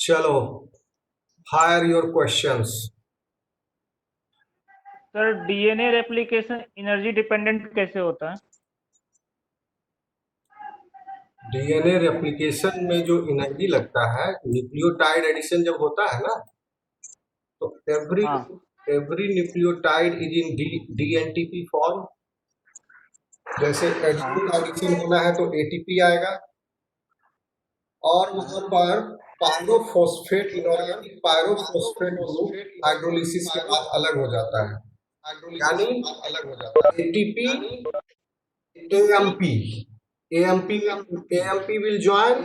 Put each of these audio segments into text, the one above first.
चलो, fire your questions. Sir DNA replication energy dependent कैसे होता है? डीएनए रेप्लिकेशन में जो एनर्जी लगता है, न्यूक्लियोटाइड एडिशन जब होता है ना, तो एवरी हाँ every nucleotide is in dNTP form. जैसे हाँ एडिशन का एडिशन होना है तो एटीपी आएगा, और वहां पर pyrophosphate, inorganic pyrophosphate group hydrolysis के बाद अलग हो जाता है, यानी ATP AMP AMP AMP will join.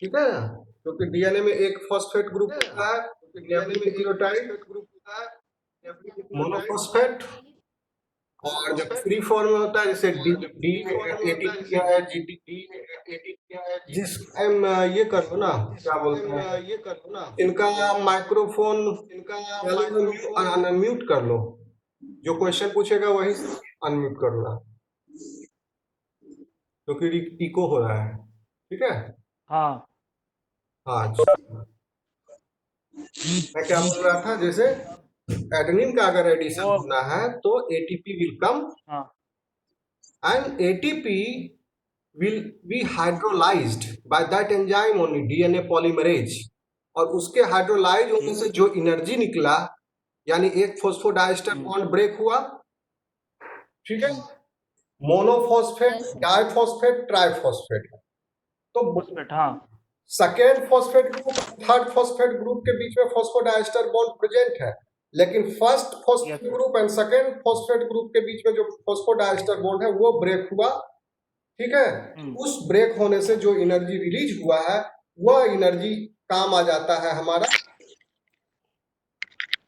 ठीक है ना, क्योंकि डीएनए में एक फॉस्फेट ग्रुप होता है, एवरी न्यूक्लियोटाइड मोनोफॉस्फेट। और जब फ्री फॉर्म में होता है, जैसे डी डी एटीपी है, जीटीपी, जिस टाइम ये कर लो ना, क्या बोलते हैं, इनका माइक्रोफोन अनम्यूट कर लो। जो क्वेश्चन पूछेगा वही अनम्यूट करना, क्योंकि इको हो रहा है। ठीक है। हाँ हाँ, मैं क्या बोल रहा था, जैसे एडेनिन का अगर एडिशन वो होना है तो एटीपी विल कम, हाँ and ATP will be hydrolyzed by that enzyme only, DNA polymerase. और उसके हाइड्रोलाइज होने से जो एनर्जी निकला, यानी एक फॉस्फोडाइस्टर बॉन्ड ब्रेक हुआ। ठीक है, मोनोफॉस्फेट, डाइफॉस्फेट, ट्राइफॉस्फेट। तो फॉस्फेट हाँ second phosphate group, third phosphate group के बीच में फॉस्फोडाइस्टर बॉन्ड प्रेजेंट है, लेकिन first phosphate yes group and second phosphate group के बीच में जो फॉस्फोडाइस्टर बॉन्ड है वो ब्रेक हुआ। ठीक है, उस ब्रेक होने से जो एनर्जी रिलीज हुआ है, वह एनर्जी काम आ जाता है हमारा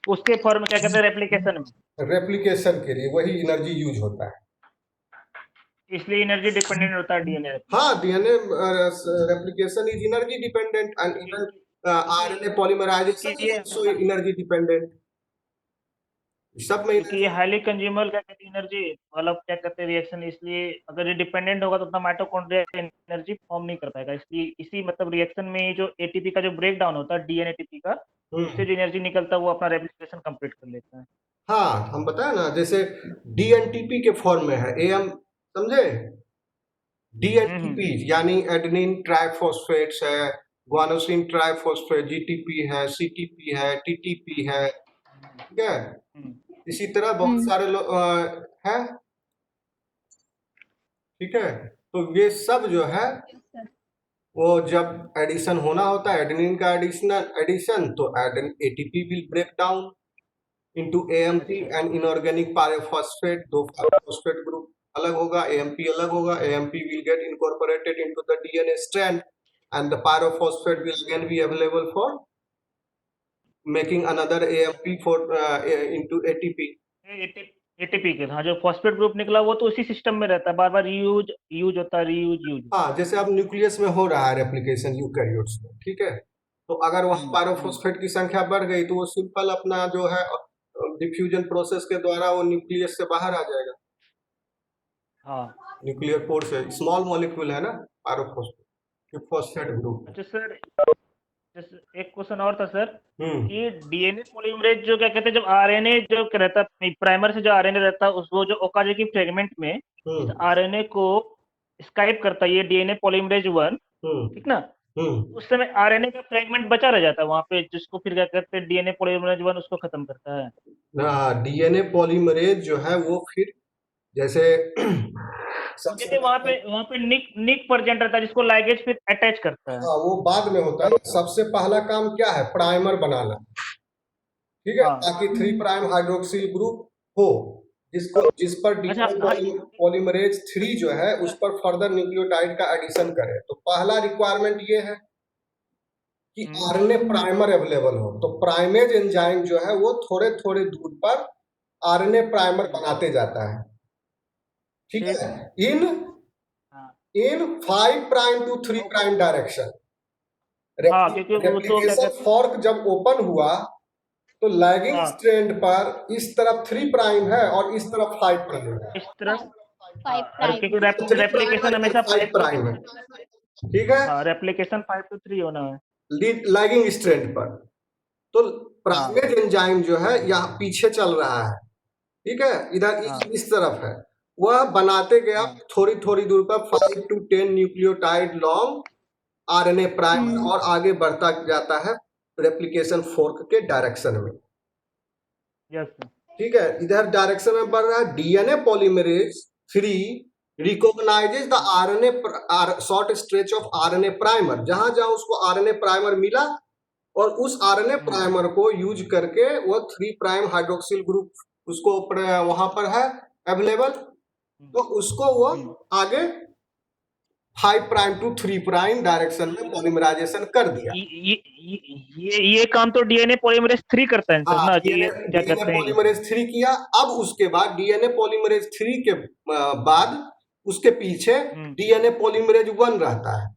उसके फॉर्म क्या कहते हैं रेप्लिकेशन में, रेप्लिकेशन के लिए, वही एनर्जी यूज होता है। इसलिए एनर्जी डिपेंडेंट होता है डीएनए। हाँ, DNA replication is energy dependent, and even RNA polymerization क्योंकि इज ये आल्सो एनर्जी डिपेंडेंट। सब में क्योंकि ये हाईली कंज्यूमर क्या कहते हैं एनर्जी, मतलब क्या कहते हैं रिएक्शन, इसलिए अगर ये डिपेंडेंट होगा तो उतना माइटोकॉन्ड्रिया एनर्जी फॉर्म नहीं कर पाएगा। इसलिए इसी मतलब रिएक्शन में जो एटीपी का जो ब्रेक डाउन होता है डीएनए एटीपी का, उससे जो एनर्जी निकलता है वो अपना रेप्लिकेशन कंप्लीट कर लेता है। हाँ, हम बताए ना, जैसे डीएनटीपी के फॉर्म में है एएम, समझे? डीएनटीपी यानी एडेनिन ट्राइफॉस्फेट्स है, ग्वानोसिन ट्राइफॉस्फेट, जीटीपी है, सीटीपी है, टीटीपी है। ठीक है, इसी तरह बहुत सारे है। ठीक है, तो ये सब जो है वो जब एडिशन होना होता है, एडेनिन का एडिशन, तो ATP will break down into AMP and inorganic pyrophosphate. दो फॉस्फेट ग्रुप अलग होगा, एएमपी अलग होगा। AMP will get incorporated into the DNA strand, and the pyrophosphate will again be available for making another AMP for into ATP. ATP के हाँ, जो phosphate group निकला वो तो उसी सिस्टम में रहता है, बार बार यूज यूज होता है, रीयूज। हाँ, जैसे अब न्यूक्लियस में हो रहा है रेप्लिकेशन यूकैरियोट्स में। ठीक है, तो अगर वहाँ पायरोफॉस्फेट की संख्या बढ़ गई तो वो सिंपल अपना जो है डिफ्यूजन प्रोसेस के द्वारा वो न्यूक्लियस से बाहर आ जाएगा। हाँ न्यूक्लियर पोर से, स्मॉल मॉलिक्यूल है ना पायरोफॉस्फेट, फॉस्फेट ग्रुप। अच्छा सर, एक क्वेश्चन और था सर हम्म कि डीएनए पॉलीमरेज जो क्या कहते हैं, जब आरएनए जो रहता है प्राइमर से जो आरएनए रहता है उसको जो ओकाजाकी फ्रेगमेंट में इस आरएनए को स्काइप करता है ये डीएनए पॉलीमरेज 1, ठीक ना, उस समय आरएनए का फ्रेगमेंट बचा रह जाता है वहां पे, जिसको फिर क्या कहते हैं डीएनए पॉलीमरेज 1 उसको खत्म करता है। डीएनए पॉलीमरेज जो है वो फिर जैसे क्योंकि वहां पे निक प्रेजेंट रहता है जिसको लाइगेज फिर अटैच करता है। हाँ, वो बाद में होता है। सबसे पहला काम क्या है, प्राइमर बनाना। ठीक है, ताकि 3 प्राइम हाइड्रोक्सिल ग्रुप हो, जिस पर डीएनए पॉलीमरेज 3 जो है उस पर फर्दर न्यूक्लियोटाइड का एडिशन करे। तो पहला रिक्वायरमेंट ये है कि आरएनए प्राइमर अवेलेबल हो। तो प्राइमेज एंजाइम जो है वो थोड़े थोड़े दूर पर आरएनए प्राइमर बनाते जाता है। ठीक है, in 5 prime to 3 prime direction. Replication fork जब ओपन हुआ तो लैगिंग स्ट्रैंड पर इस तरफ 3 प्राइम है और इस तरफ 5 प्राइम है। इस तरफ रेप्लिकेशन हमेशा 5 प्राइम है। ठीक है, हाँ, रेप्लिकेशन 5 to 3 होना है। लैगिंग स्ट्रैंड पर। तो हाँ, प्राइमेज एंजाइम जो है यहाँ पीछे चल रहा है, ठीक है, इधर हाँ, इस तरफ है, वह बनाते गया हाँ, थोड़ी थोड़ी दूर पर 5 to 10 nucleotide long RNA primer और आगे बढ़ता जाता है रेप्लिकेशन फोर्क के डायरेक्शन में। Yes sir. ठीक है, इधर डायरेक्शन में बढ़ रहा है। DNA polymerase 3 recognises the RNA short stretch of RNA primer, जहां जहां उसको आरएनए प्राइमर मिला और उस आरएनए प्राइमर को यूज करके वो 3 प्राइम हाइड्रोक्सिल ग्रुप उसको वहां पर है अवेलेबल, तो उसको वो आगे 5 प्राइम टू 3 प्राइम डायरेक्शन में पॉलीमराइजेशन कर दिया। ये काम तो डीएनए पॉलीमरेज 3 करता है सर हाँ, ना, जो डीएनए ये क्या डीएनए कहते हैं ये? पॉलीमरेज 3 किया। अब उसके बाद डीएनए पॉलीमरेज 3 के बाद उसके पीछे डीएनए पॉलीमरेज 1 रहता है।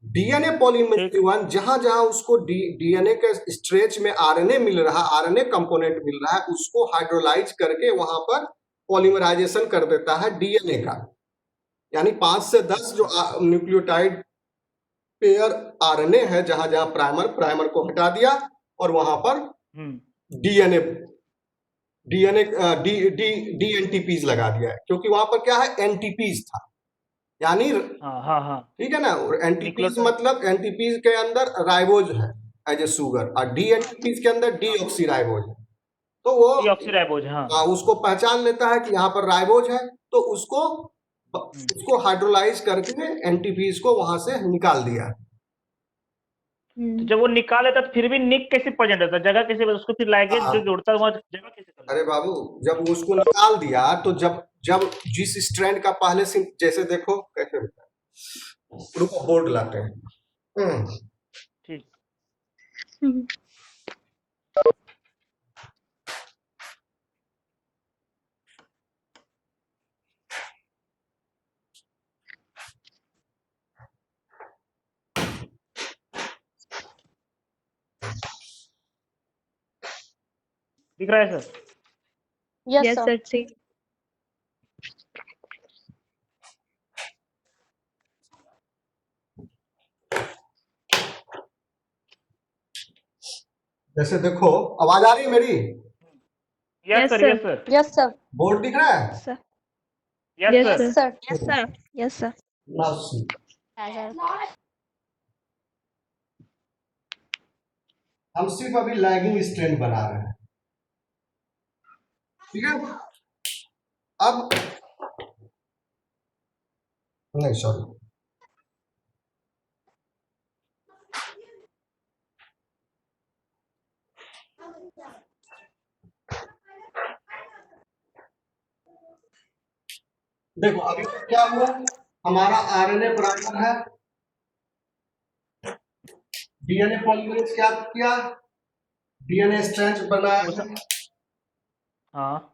डीएनए पॉलीमरेज 1 जहां जहां उसको डीएनए के स्ट्रेच में आरएनए मिल रहा, आरएनए कंपोनेंट मिल रहा है, उसको हाइड्रोलाइज करके वहां पर पॉलीमराइजेशन कर देता है डीएनए का। यानी 5 से 10 जो न्यूक्लियोटाइड पेयर आरएनए है, जहां जहां प्राइमर को हटा दिया और वहां पर DNA DNA D D D NTPs लगा दिया है, क्योंकि वहां पर क्या है, एनटीपीज था, यानी हाँ, ठीक है ना। एनटीपीज मतलब एनटीपीज के अंदर राइबोज है एज ए शुगर, और डी एनटीपीज के अंदर डीऑक्सी राइबोज है। तो वो डीऑक्सीराइबोज, हाँ। उसको पहचान लेता है कि यहाँ पर राइबोज है, तो उसको हाइड्रोलाइज करके एनटीपीज को वहां से निकाल दिया। तो जब वो निकाल लेता तो फिर भी निक कैसे प्रेजेंट रहता, जगह कैसे, उसको फिर लाइगेज जो जोड़ता है वहाँ जगह कैसे करता? अरे बाबू, जब उसको निकाल दिया तो जब जब जिस स्ट्रैंड का पहले से, जैसे देखो कैसे होता है, रुको बोर्ड लाते हैं। ठीक। दिख रहा है सर? Yes, sir. ठीक। जैसे देखो, आवाज आ रही है मेरी? Yes sir, yes sir, Yes, sir. Board दिख रहा है? Sir yes Yes, sir. sir. Yes, sir. Yes sir. Now see. हम सिर्फ अभी लैगिंग स्ट्रैंड बना रहे हैं, ठीक है। अब नहीं, सॉरी, देखो अभी क्या हुआ, हमारा आरएनए प्राइमर है, डीएनए पॉलीमरेज क्या किया, डीएनए स्ट्रैंड बनाया। हाँ,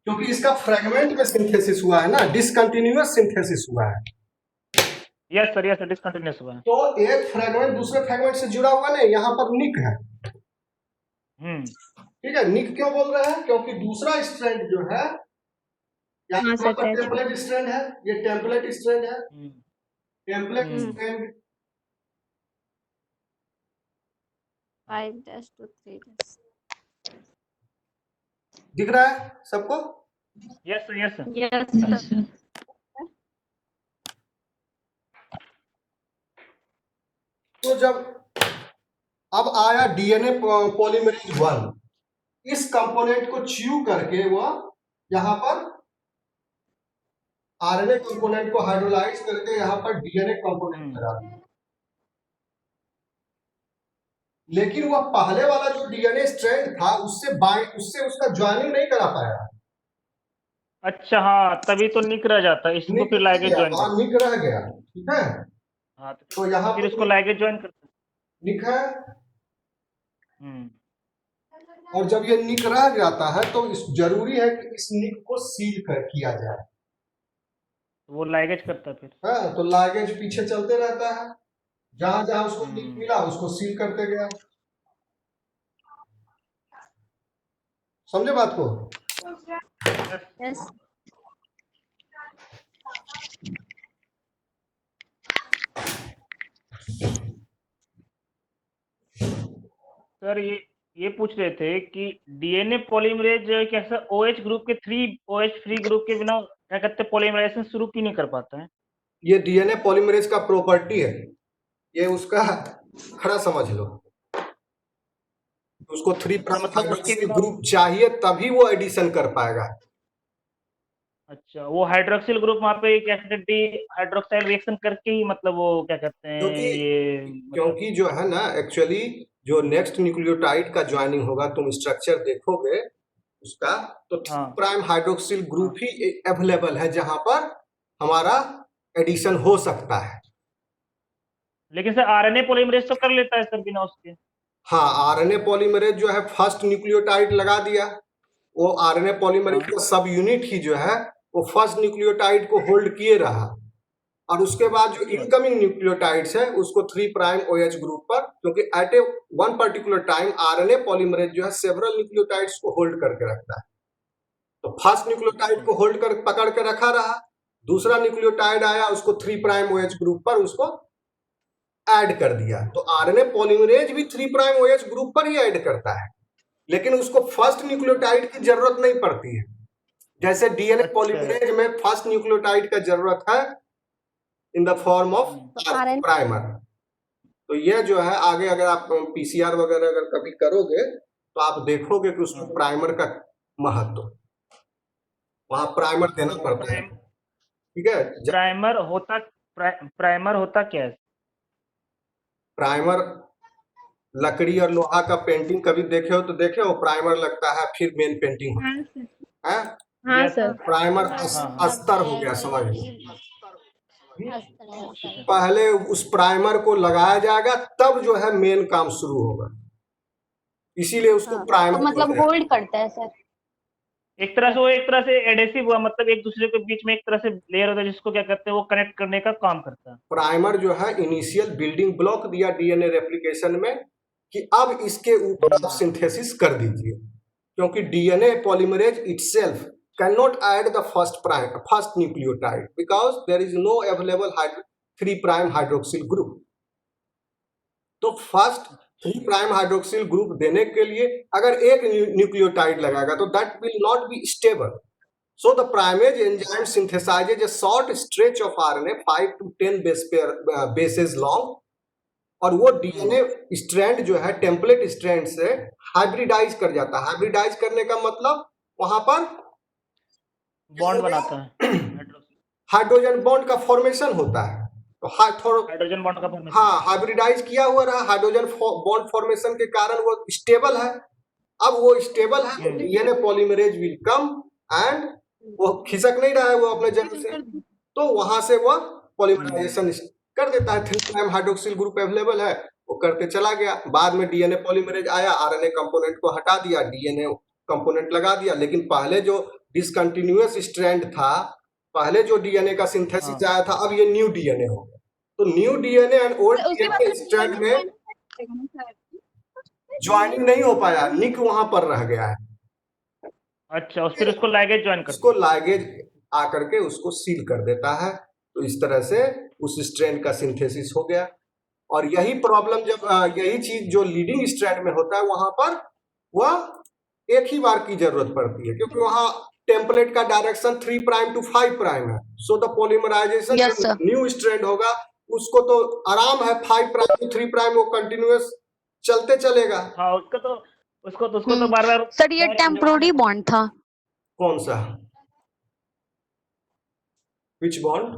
क्योंकि इसका फ्रेगमेंट में सिंथेसिस हुआ है ना, डिसकंटिन्यूअस सिंथेसिस हुआ है। Yes sir, yes sir, discontinuous हुआ है। तो एक फ्रेगमेंट दूसरे फ्रेगमेंट से जुड़ा हुआ नहीं, यहाँ पर निक है, ठीक है। निक क्यों बोल रहे हैं, क्योंकि दूसरा स्ट्रैंड जो है, हाँ सर, टेम्पलेट स्ट्रैंड है, ये टेम्पलेट स्ट्रैंड है, template strand 5 dash to 3 dash. दिख रहा है सबको? Yes sir, yes sir. Yes, sir. तो जब अब आया डीएनए पॉलीमरेज 1, इस कंपोनेंट को च्यू करके वह यहां पर आरएनए कंपोनेंट को हाइड्रोलाइज करके यहां पर डीएनए कंपोनेंट करा दिया। लेकिन वह पहले वाला जो डीएनए स्ट्रैंड था उससे उसका ज्वाइनिंग नहीं करा पाया। अच्छा, हाँ, तभी तो निक रह जाता है, इसको फिर लाइगेज ज्वाइन करता निक रह गया, ठीक है। है। हाँ, तो यहाँ फिर पर इसको लाइगेज ज्वाइन करता निक है, है। और जब ये निक रह जाता है तो जरूरी है कि इस निक को सील किया जाए। वो लाइगेज करता है फिर। हाँ, तो लाइगेज पीछे चलते रहता है, जहां जहां उसको निक मिला उसको सील करते गया। समझे बात को? Yes. सर ये पूछ रहे थे कि डीएनए पॉलीमरेज कैसा ओएच ग्रुप के 3 ओएच फ्री ग्रुप के बिना क्या कहते हैं पॉलीमराइजेशन शुरू क्यों नहीं कर पाता है? ये डीएनए पॉलीमरेज का प्रॉपर्टी है, ये उसका खड़ा समझ लो। उसको 3 प्राइम मतलब उसके हाइड्रोक्सिल बिना ग्रुप चाहिए तभी वो एडिशन कर पाएगा। अच्छा, वो हाइड्रोक्सिल ग्रुप वहाँ पे क्या कहते हैं डी हाइड्रोक्साइड रिएक्शन करके ही मतलब वो क्या कहते हैं ये मतलब क्योंकि जो है ना एक्चुअली जो नेक्स्ट न्यूक्लियोटाइड का ज्वाइनिंग होगा, तुम स्ट्रक्चर देखोगे उसका, तो 3 हाँ प्राइम हाइड्रोक्सिल ग्रुप ही अवेलेबल है जहां पर हमारा एडिशन हो सकता है। लेकिन सर आरएनए पॉलीमरेज तो कर लेता है सर बिना उसके। हाँ, आरएनए पॉलीमरेज जो है फर्स्ट न्यूक्लियोटाइड लगा दिया, वो आरएनए पॉलीमरेज का सब यूनिट ही जो है वो फर्स्ट न्यूक्लियोटाइड को होल्ड किए रहा, और उसके बाद जो इनकमिंग न्यूक्लियोटाइड्स है उसको 3 प्राइम ओएच ग्रुप पर, क्योंकि at a one particular time RNA polymerase जो है सेवरल न्यूक्लियोटाइड्स को होल्ड करके रखता है। तो फर्स्ट न्यूक्लियोटाइड को होल्ड कर पकड़ के रखा रहा, दूसरा न्यूक्लियोटाइड आया उसको 3 प्राइम ओएच ग्रुप पर उसको ऐड कर दिया। तो आरएनए पॉलीमरेज भी 3 प्राइम ओएच ग्रुप पर ही ऐड करता है, लेकिन उसको फर्स्ट न्यूक्लियोटाइड की जरूरत नहीं पड़ती है। जैसे डीएनए पॉलीमरेज में फर्स्ट न्यूक्लियोटाइड का जरूरत है in the form of primer. तो यह जो है आगे अगर आप पीसीआर वगैरह अगर कभी करोगे तो आप देखोगे कि उसमें प्राइमर का महत्व, वहां प्राइमर देना पड़ता है। ठीक है, प्राइमर होता क्या है? प्राइमर लकड़ी और लोहा का पेंटिंग कभी देखे हो तो देखे हो, प्राइमर लगता है फिर मेन पेंटिंग होता हाँ सर। है। हाँ सर। प्राइमर अस्तर हो गया, समझ लो। पहले उस प्राइमर को लगाया जाएगा तब जो है मेन काम शुरू होगा, इसीलिए उसको प्राइमर तो मतलब बोलते हैं। होल्ड करता है सर। एक तरह से एडेसिव हुआ, मतलब एक दूसरे के बीच में एक तरह से लेयर होता है जिसको क्या कहते हैं वो कनेक्ट करने का काम करता है। प्राइमर जो है इनिशियल बिल्डिंग ब्लॉक दिया डीएनए रेप्लिकेशन में कि अब इसके ऊपर आप सिंथेसिस कर दीजिए, क्योंकि DNA polymerase itself can not add the first nucleotide because there is no available 3 prime hydroxyl group. तो फर्स्ट 3 प्राइम हाइड्रोक्सिल ग्रुप देने के लिए अगर एक न्यूक्लियोटाइड लगाएगा तो that will not be stable. So the primase enzyme synthesizes a short stretch of RNA 5 to 10 bases long, और वो डीएनए स्ट्रैंड जो है टेम्पलेट स्ट्रैंड से हाइब्रिडाइज कर जाता है। हाइब्रिडाइज करने का मतलब वहां पर बॉन्ड बनाता है, हाइड्रोजन बॉन्ड का फॉर्मेशन होता है। तो हाइड्रोजन बॉन्ड का फॉर्मेशन, हाँ, हाइब्रिडाइज किया हुआ रहा, हाइड्रोजन बॉन्ड फॉर्मेशन के कारण वो स्टेबल है। अब वो स्टेबल है तो DNA polymerase will come and वो खिसक नहीं रहा है वो अपने जगह से, तो वहां से वो पॉलीमराइजेशन कर देता है। 3 प्राइम हाइड्रोक्सिल ग्रुप अवेलेबल है, वो करके चला गया। बाद में डीएनए पॉलीमरेज आया, आरएनए कंपोनेंट को हटा दिया, डीएनए कंपोनेंट लगा दिया। लेकिन पहले जो डिसकंटिन्यूअस स्ट्रैंड था, पहले जो डीएनए का सिंथेसिस आया था, अब ये न्यू डीएनए हो गया। तो new DNA and old DNA strand में ज्वाइनिंग नहीं हो पाया, निक वहां पर रह गया है। अच्छा, फिर उसको लाइगेज ज्वाइन उसको लाइगेज आकर के उसको सील कर देता है। तो इस तरह से उस स्ट्रैंड का सिंथेसिस हो गया। और यही प्रॉब्लम जब यही चीज जो लीडिंग स्ट्रैंड में होता है वहां पर वह एक ही बार की जरूरत पड़ती है, क्योंकि वहां टेम्पलेट का डायरेक्शन 3 प्राइम टू 5 प्राइम है। So the polymerization new strand होगा उसको तो आराम है, 5 प्राइम टू 3 प्राइम वो कंटिन्यूअस चलते चलेगा। हाँ, उसको तो बार-बार सर ये टेम्पोररी बॉन्ड था। कौन सा? विच बॉन्ड?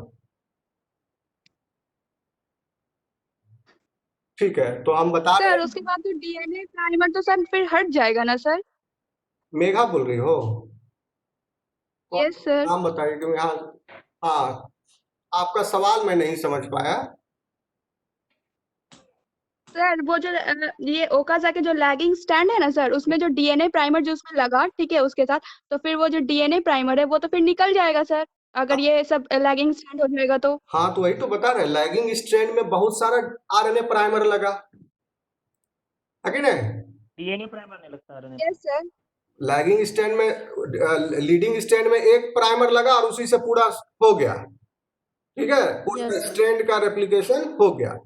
ठीक है, तो हम बता रहे सर उसके बाद तो डीएनए प्राइमर तो सर फिर हट जाएगा ना सर? मेघा बोल रही हो? Yes sir. नाम बताइए, क्योंकि हाँ आपका सवाल मैं नहीं समझ पाया। सर वो जो ये ओकाज़की जो लैगिंग स्टैंड है ना सर, उसमें जो डीएनए प्राइमर जो उसमें लगा, ठीक है, उसके साथ तो फिर वो जो डीएनए प्राइमर है वो तो फिर निकल जाएगा सर, अगर ये सब लैगिंग स्टैंड हो जाएगा तो। हाँ, तो वही तो बता रहे, लैगिंग स्ट्रैंड में बहुत सारा आरएनए प्राइमर लगा है कि नहीं? डीएनए प्राइमर नहीं लगता RNA. Yes sir. Lagging strand में लीडिंग स्ट्रैंड में एक प्राइमर लगा और उसी से पूरा हो गया, ठीक है, पूरा Yes. स्ट्रैंड का रेप्लिकेशन हो गया।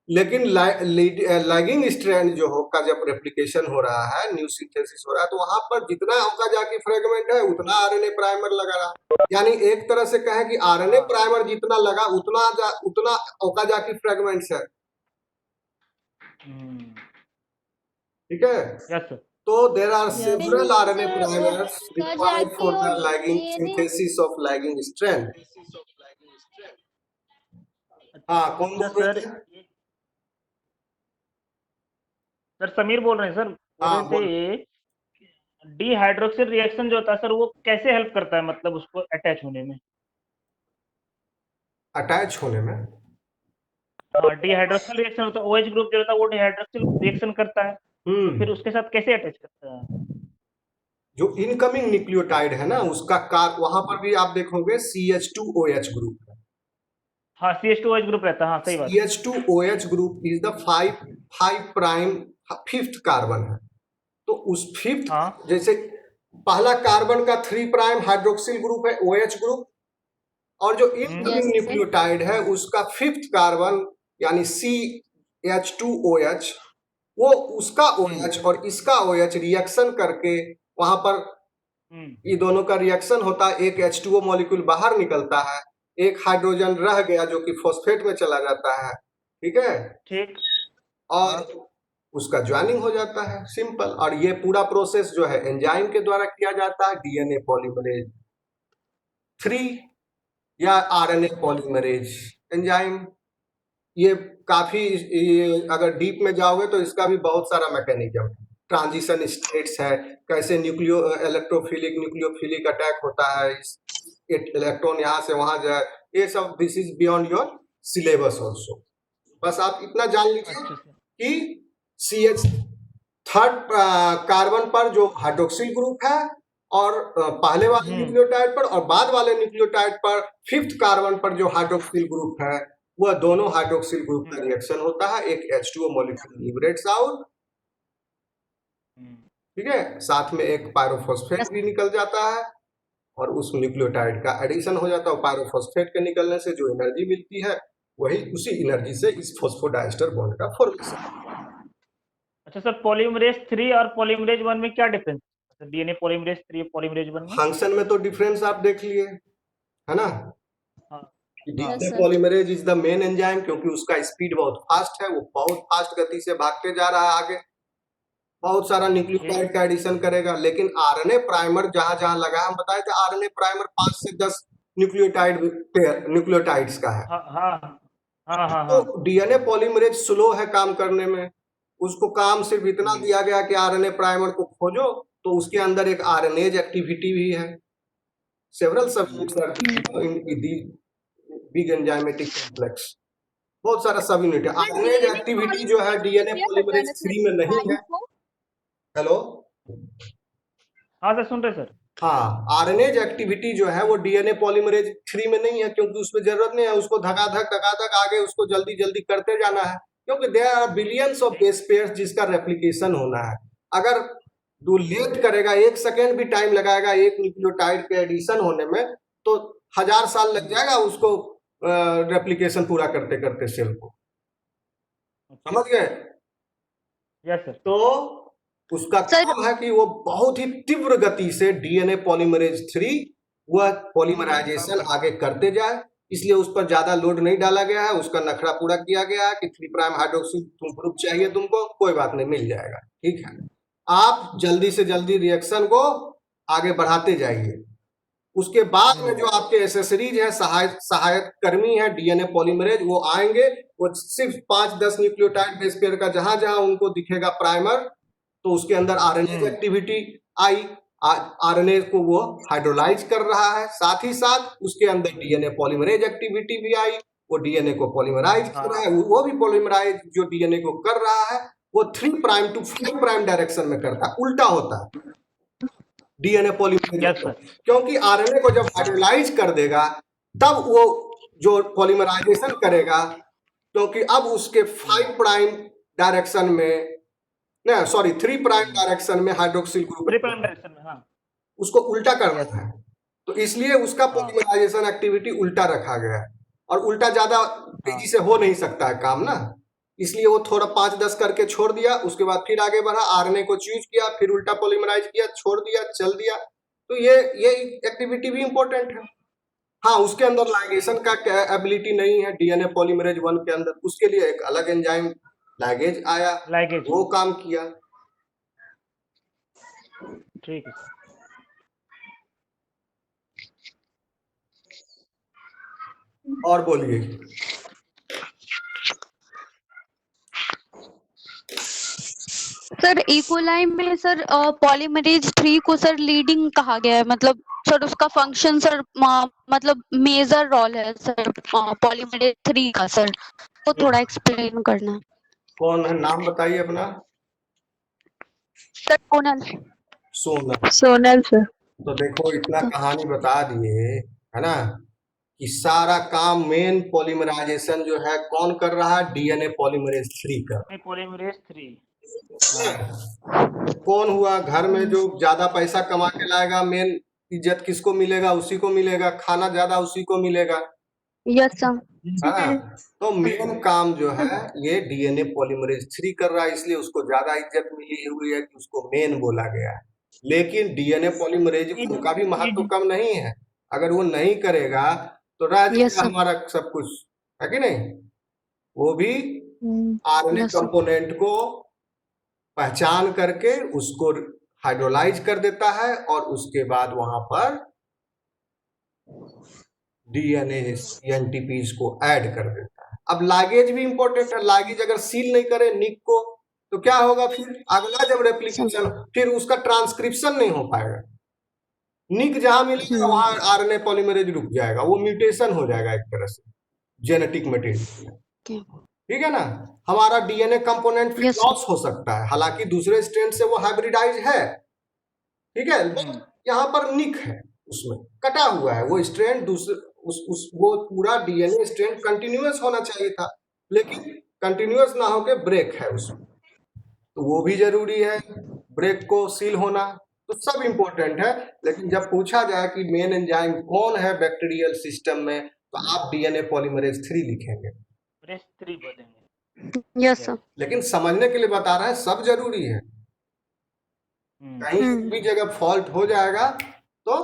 लेकिन लैगिंग स्ट्रैंड जो का जब रेप्लिकेशन हो रहा है, न्यू सिंथेसिस हो रहा है, तो वहां पर जितना ओकाजाकी फ्रेगमेंट है उतना आरएनए प्राइमर लगा रहा। यानी एक तरह से कहें कि आरएनए प्राइमर जितना लगा उतना ओकाजाकी फ्रेगमेंट्स है, ठीक है। Yes sir. तो there are several RNA sir, primers required for the lagging synthesis of lagging strand. हाँ, कौन बोल सर रहे थे? सर समीर बोल रहे हैं सर। हाँ, बोल रहे थे डीहाइड्रोक्सिल रिएक्शन जो होता है सर वो कैसे हेल्प करता है मतलब उसको अटैच होने में? अटैच होने में हाँ, डीहाइड्रोक्सिल रिएक्शन होता है, OH ग्रुप जो होता है वो डीहाइड्रोक्सिल रिएक्शन करता है, तो फिर उसके साथ कैसे अटैच करता है? जो इनकमिंग न्यूक्लियोटाइड है ना, उसका वहां पर भी आप देखोगे CH2OH ग्रुप है। हाँ, CH2OH ग्रुप रहता है, हाँ सही बात है। CH2OH group is the 5 prime fifth carbon है। तो उस फिफ्थ, हाँ। जैसे पहला कार्बन का 3 प्राइम हाइड्रोक्सिल ग्रुप है OH ग्रुप, और जो इनकमिंग Yes, sir. न्यूक्लियोटाइड है उसका फिफ्थ कार्बन यानी CH2OH, वो उसका OH और इसका OH रिएक्शन करके वहां पर ये दोनों का रिएक्शन होता है, एक H2O मॉलिक्यूल बाहर निकलता है, एक हाइड्रोजन रह गया जो कि फॉस्फेट में चला जाता है, ठीक है, ठीक। और उसका ज्वाइनिंग हो जाता है, सिंपल। और ये पूरा प्रोसेस जो है एंजाइम के द्वारा किया जाता है, DNA पॉलीमरेज 3 या RNA पॉलीमरेज एंजाइम। ये काफी अगर डीप में जाओगे तो इसका भी बहुत सारा मैकेनिज्म है, ट्रांजिशन स्टेट्स है, कैसे इलेक्ट्रोफिलिक न्यूक्लियोफिलिक अटैक होता है, इलेक्ट्रॉन यहाँ से वहां जाए, ये सब this is beyond your syllabus also. बस आप इतना जान लीजिए कि CH थर्ड कार्बन पर जो हाइड्रोक्सिल ग्रुप है और पहले वाले न्यूक्लियोटाइड पर और बाद वाले न्यूक्लियोटाइड पर फिफ्थ कार्बन पर जो हाइड्रोक्सिल ग्रुप है, वह दोनों हाइड्रोक्सिल ग्रुप का रिएक्शन होता है, एक H2O मॉलिक्यूल लिबरेट्स आउट, ठीक है, साथ में एक पायरोफॉस्फेट भी निकल जाता है और उस न्यूक्लियोटाइड का एडिशन हो जाता है। पायरोफॉस्फेट के निकलने से जो एनर्जी मिलती है वही उसी एनर्जी से इस फॉस्फोडाइस्टर बॉन्ड का फॉर्मेशन। अच्छा सर, पॉलीमरेज 3 और पॉलीमरेज 1 में क्या डिफरेंस है? DNA पॉलीमरेज 3 पॉलीमरेज 1 में फंक्शन में तो डिफरेंस आप देख लिए, है ना। हाँ। DNA sir. Polymerase is the main enzyme, क्योंकि उसका स्पीड बहुत फास्ट है, वो बहुत फास्ट गति से भागते जा रहा है आगे, बहुत सारा न्यूक्लियोटाइड का एडिशन करेगा। लेकिन आरएनए प्राइमर जहां जहां लगा, हम बताए थे आरएनए प्राइमर 5 से 10 न्यूक्लियोटाइड्स का है। हाँ हाँ हाँ हाँ तो हाँ। डीएनए पॉलीमरेज स्लो है काम करने में, उसको काम सिर्फ इतना दिया गया कि आरएनए प्राइमर को खोजो, तो उसके अंदर एक आरएनएज एक्टिविटी भी है, several subunits are in the big enzymatic complex, बहुत सारा सब यूनिट है। आरएनएज एक्टिविटी जो है डीएनए पॉलीमरेज 3 में नहीं है। हेलो, हाँ सर सुन रहे सर। हाँ, आरएनएज एक्टिविटी जो है वो डीएनए पॉलीमरेज 3 में नहीं है, क्योंकि उसमें जरूरत नहीं है, उसको धकाधक आगे उसको जल्दी जल्दी करते जाना है, क्योंकि there are billions of base pairs जिसका रेप्लिकेशन होना है। अगर वो लेट करेगा, 1 सेकेंड भी टाइम लगाएगा एक न्यूक्लियोटाइड के एडिशन होने में, तो 1000 साल लग जाएगा उसको रेप्लिकेशन पूरा करते करते सेल को, समझ गए। Yes sir. तो उसका काम है कि वो बहुत ही तीव्र गति से डीएनए पॉलीमरेज 3 वह पॉलीमराइजेशन आगे करते जाए, इसलिए उस पर ज्यादा लोड नहीं डाला गया है। उसका नखरा पूरा किया गया है कि 3 प्राइम हाइड्रोक्सिल ग्रुप चाहिए तुमको, कोई बात नहीं, मिल जाएगा, ठीक है। आप जल्दी से जल्दी रिएक्शन को आगे बढ़ाते जाइए। उसके बाद में जो आपके एसेसरीज है, सहायक कर्मी है डीएनए पॉलीमरेज, वो आएंगे, वो सिर्फ 5-10 न्यूक्लियोटाइड बेस पेयर का जहां जहां उनको दिखेगा प्राइमर, तो उसके अंदर आरएनए एक्टिविटी आई, आरएनए को वो हाइड्रोलाइज कर रहा है, साथ ही साथ उसके अंदर डीएनए पॉलीमरेज एक्टिविटी भी आई, वो डीएनए को पॉलीमराइज कर रहा है। वो भी पॉलीमराइज जो डीएनए को कर रहा है वो 3 प्राइम टू 5 प्राइम डायरेक्शन में करता है, उल्टा होता है डीएनए पॉलीमरेज, क्योंकि आरएनए को जब हाइड्रोलाइज कर देगा तब वो जो पॉलीमराइजेशन करेगा, क्योंकि अब उसके 5 प्राइम डायरेक्शन में ना, सॉरी 3 प्राइम डायरेक्शन में हाइड्रोक्सिल ग्रुप प्रीप्राइम डायरेक्शन में, हाँ उसको उल्टा करना था, तो इसलिए उसका हाँ पॉलीमराइजेशन एक्टिविटी उल्टा रखा गया है। और उल्टा ज्यादा तेजी से हो नहीं सकता है काम ना, इसलिए वो थोड़ा 5-10 करके छोड़ दिया, उसके बाद फिर आगे बढ़ा, आरएनए को चूज किया, फिर उल्टा पॉलीमराइज किया, छोड़ दिया, चल दिया। तो ये एक्टिविटी भी इंपॉर्टेंट है। हाँ, उसके अंदर लाइगेशन का एबिलिटी नहीं है डीएनए पॉलीमरेज 1 के अंदर, उसके लिए एक अलग एंजाइम लाइगेज आया, लाइगेज, वो काम किया। ठीक है। और बोलिए। सर इकोलाई में सर पॉलीमरेज 3 को सर लीडिंग कहा गया है, मतलब सर उसका फंक्शन सर मतलब मेजर रोल है सर पॉलीमरेज 3 का सर, तो थोड़ा एक्सप्लेन करना। कौन है, नाम बताइए अपना। सर सोनल। सोनल। सोनल सर। तो देखो इतना कहानी बता दिए है ना, कि सारा काम मेन पॉलीमराइजेशन जो है कौन कर रहा है, डीएनए पॉलीमरेज 3 कर। पॉलीमरेज 3, कौन हुआ घर में जो ज्यादा पैसा कमा के लाएगा, मेन इज्जत किसको मिलेगा, उसी को मिलेगा, खाना ज्यादा उसी को मिलेगा। Yes sir. हाँ, तो मेन काम जो है ये डीएनए पॉलीमरेज 3 कर रहा है, इसलिए उसको ज्यादा इज्जत मिली हुई है कि उसको मेन बोला गया है। लेकिन डीएनए पॉलीमरेज उनका भी महत्व कम नहीं है, अगर वो नहीं करेगा तो रह Yes, जाएगा sir. हमारा सब कुछ, है कि नहीं। वो भी आरएनए Yes, sir. कंपोनेंट को पहचान करके उसको हाइड्रोलाइज कर देता है और उसके बाद वहां पर डीएनए एनटीपीज को ऐड कर देता है। अब लाइगेज भी इंपॉर्टेंट है, लाइगेज अगर सील नहीं करे निक को तो क्या होगा, फिर अगला जब रेप्लिकेशन, फिर उसका ट्रांसक्रिप्शन नहीं हो पाएगा। निक जहां मिलेगा वहां आरएनए पॉलीमरेज रुक जाएगा, वो म्यूटेशन हो जाएगा एक तरह से जेनेटिक मटेरियल, ठीक है ना। हमारा डीएनए कंपोनेंट फिर Yes, sir. लॉस हो सकता है, हालांकि दूसरे स्ट्रेन से वो हाइब्रिडाइज है, ठीक है, यहाँ पर निक है, उसमें कटा हुआ है वो स्ट्रेन, दूसरे वो पूरा डीएनए स्ट्रेन कंटिन्यूअस होना चाहिए था, लेकिन कंटिन्यूअस ना होके ब्रेक है उसमें, तो वो भी जरूरी है, ब्रेक को सील होना, तो सब इंपॉर्टेंट है। लेकिन जब पूछा जाए कि मेन एंजाइम कौन है बैक्टीरियल सिस्टम में, तो आप डीएनए पॉलीमरेज 3 लिखेंगे, 3 बोलेंगे। Yes sir. लेकिन समझने के लिए बता रहे हैं, सब जरूरी है। कहीं भी जगह फॉल्ट हो जाएगा तो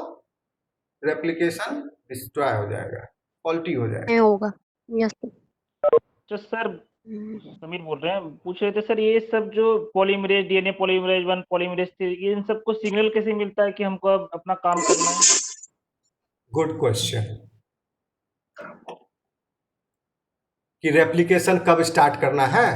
रेप्लिकेशन डिस्ट्रॉय हो जाएगा, फॉल्टी हो जाएगा। नहीं होगा। Yes sir. तो सर समीर बोल रहे हैं, पूछ रहे थे सर ये सब जो पॉलीमरेज, डीएनए पॉलीमरेज 1, पॉलीमरेज 3, इन सबको सिग्नल कैसे मिलता है कि हमको अब अपना काम करना है? गुड क्वेश्चन, कि रेप्लिकेशन कब स्टार्ट करना है।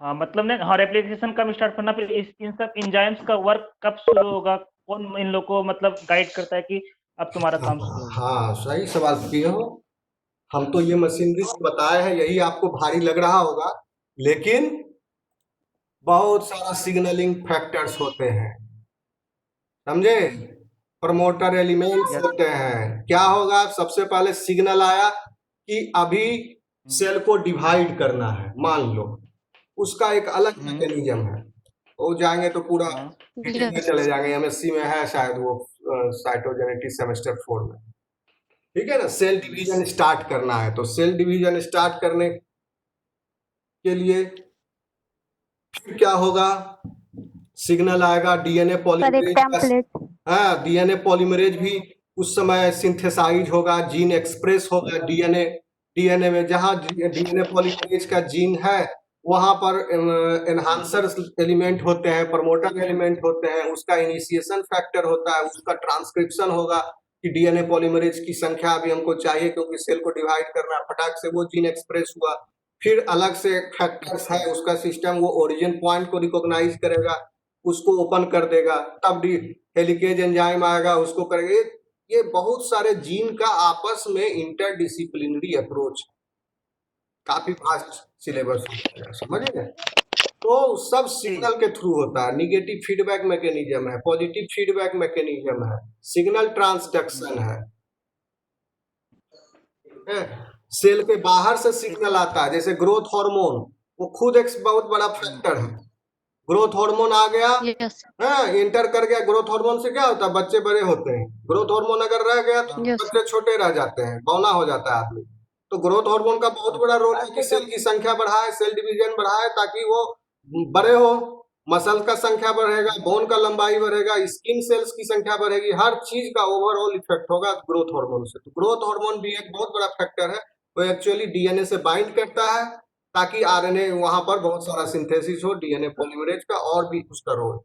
हाँ मतलब नहीं, हाँ रेप्लिकेशन कब स्टार्ट करना, फिर इन सब एंजाइम्स का वर्क कब शुरू होगा, कौन इन लोग को मतलब गाइड करता है कि अब तुम्हारा काम शुरू होगा? हाँ, सही सवाल किए हो। हम तो ये मशीनरी बताए हैं, यही आपको भारी लग रहा होगा, लेकिन बहुत सारा सिग्नलिंग फैक्टर्स होते हैं, समझे। प्रमोटर एलिमेंट्स होते हैं। क्या होगा, सबसे पहले सिग्नल आया कि अभी सेल को डिवाइड करना है, मान लो, उसका एक अलग मैकेनिज्म है, वो जाएंगे तो पूरा डिटेल में चले जाएंगे, एमएससी में है शायद वो साइटोजेनेटिक्स सेमेस्टर 4 में, ठीक है ना। सेल डिवीजन स्टार्ट करना है, तो सेल डिवीजन स्टार्ट करने के लिए फिर क्या होगा, सिग्नल आएगा डीएनए पॉलीमरेज, हाँ डीएनए पॉलीमरेज भी उस समय सिंथेसाइज होगा, जीन एक्सप्रेस होगा डीएनए में, जहां डीएनए पॉलीमरेज का जीन है वहां पर एनहांसर एलिमेंट होते हैं, प्रमोटर एलिमेंट होते हैं, उसका इनिशिएशन फैक्टर होता है, उसका ट्रांसक्रिप्शन होगा कि डीएनए पॉलीमरेज की संख्या अभी हमको चाहिए क्योंकि सेल को डिवाइड करना है, फटाक से वो जीन एक्सप्रेस हुआ। फिर अलग से फैक्टर्स है, उसका सिस्टम वो ओरिजिन पॉइंट को रिकॉग्नाइज करेगा, उसको ओपन कर देगा, तब हेलिकेज एंजाइम आएगा, उसको करेगा। ये बहुत सारे जीन का आपस में इंटरडिसिप्लिनरी अप्रोच, काफी फास्ट सिलेबस समझे। तो सब सिग्नल के थ्रू होता है, निगेटिव फीडबैक मैकेनिज्म है, पॉजिटिव फीडबैक मैकेनिज्म है, सिग्नल ट्रांसडक्शन है। सेल के बाहर से सिग्नल आता है, जैसे ग्रोथ हार्मोन, वो खुद एक बहुत बड़ा फैक्टर है, ग्रोथ हार्मोन आ गया, यस हाँ इंटर कर गया। ग्रोथ हार्मोन से क्या होता है, बच्चे बड़े होते हैं। ग्रोथ हार्मोन अगर रह गया तो यस बच्चे छोटे रह जाते हैं, बौना हो जाता है आदमी। तो ग्रोथ हार्मोन का बहुत बड़ा रोल है कि सेल की संख्या बढ़ाए, सेल डिवीजन बढ़ाए, ताकि वो बड़े हो, मसल का संख्या बढ़ेगा, बोन का लंबाई बढ़ेगा, स्किन सेल्स की संख्या बढ़ेगी, हर चीज का ओवरऑल इफेक्ट होगा ग्रोथ हार्मोन से। तो ग्रोथ हार्मोन भी एक बहुत बड़ा फैक्टर है, वो एक्चुअली डीएनए से बाइंड करता है ताकि आरएनए वहां पर बहुत सारा सिंथेसिस हो डीएनए पॉलीमरेज का, और भी उसका रोल।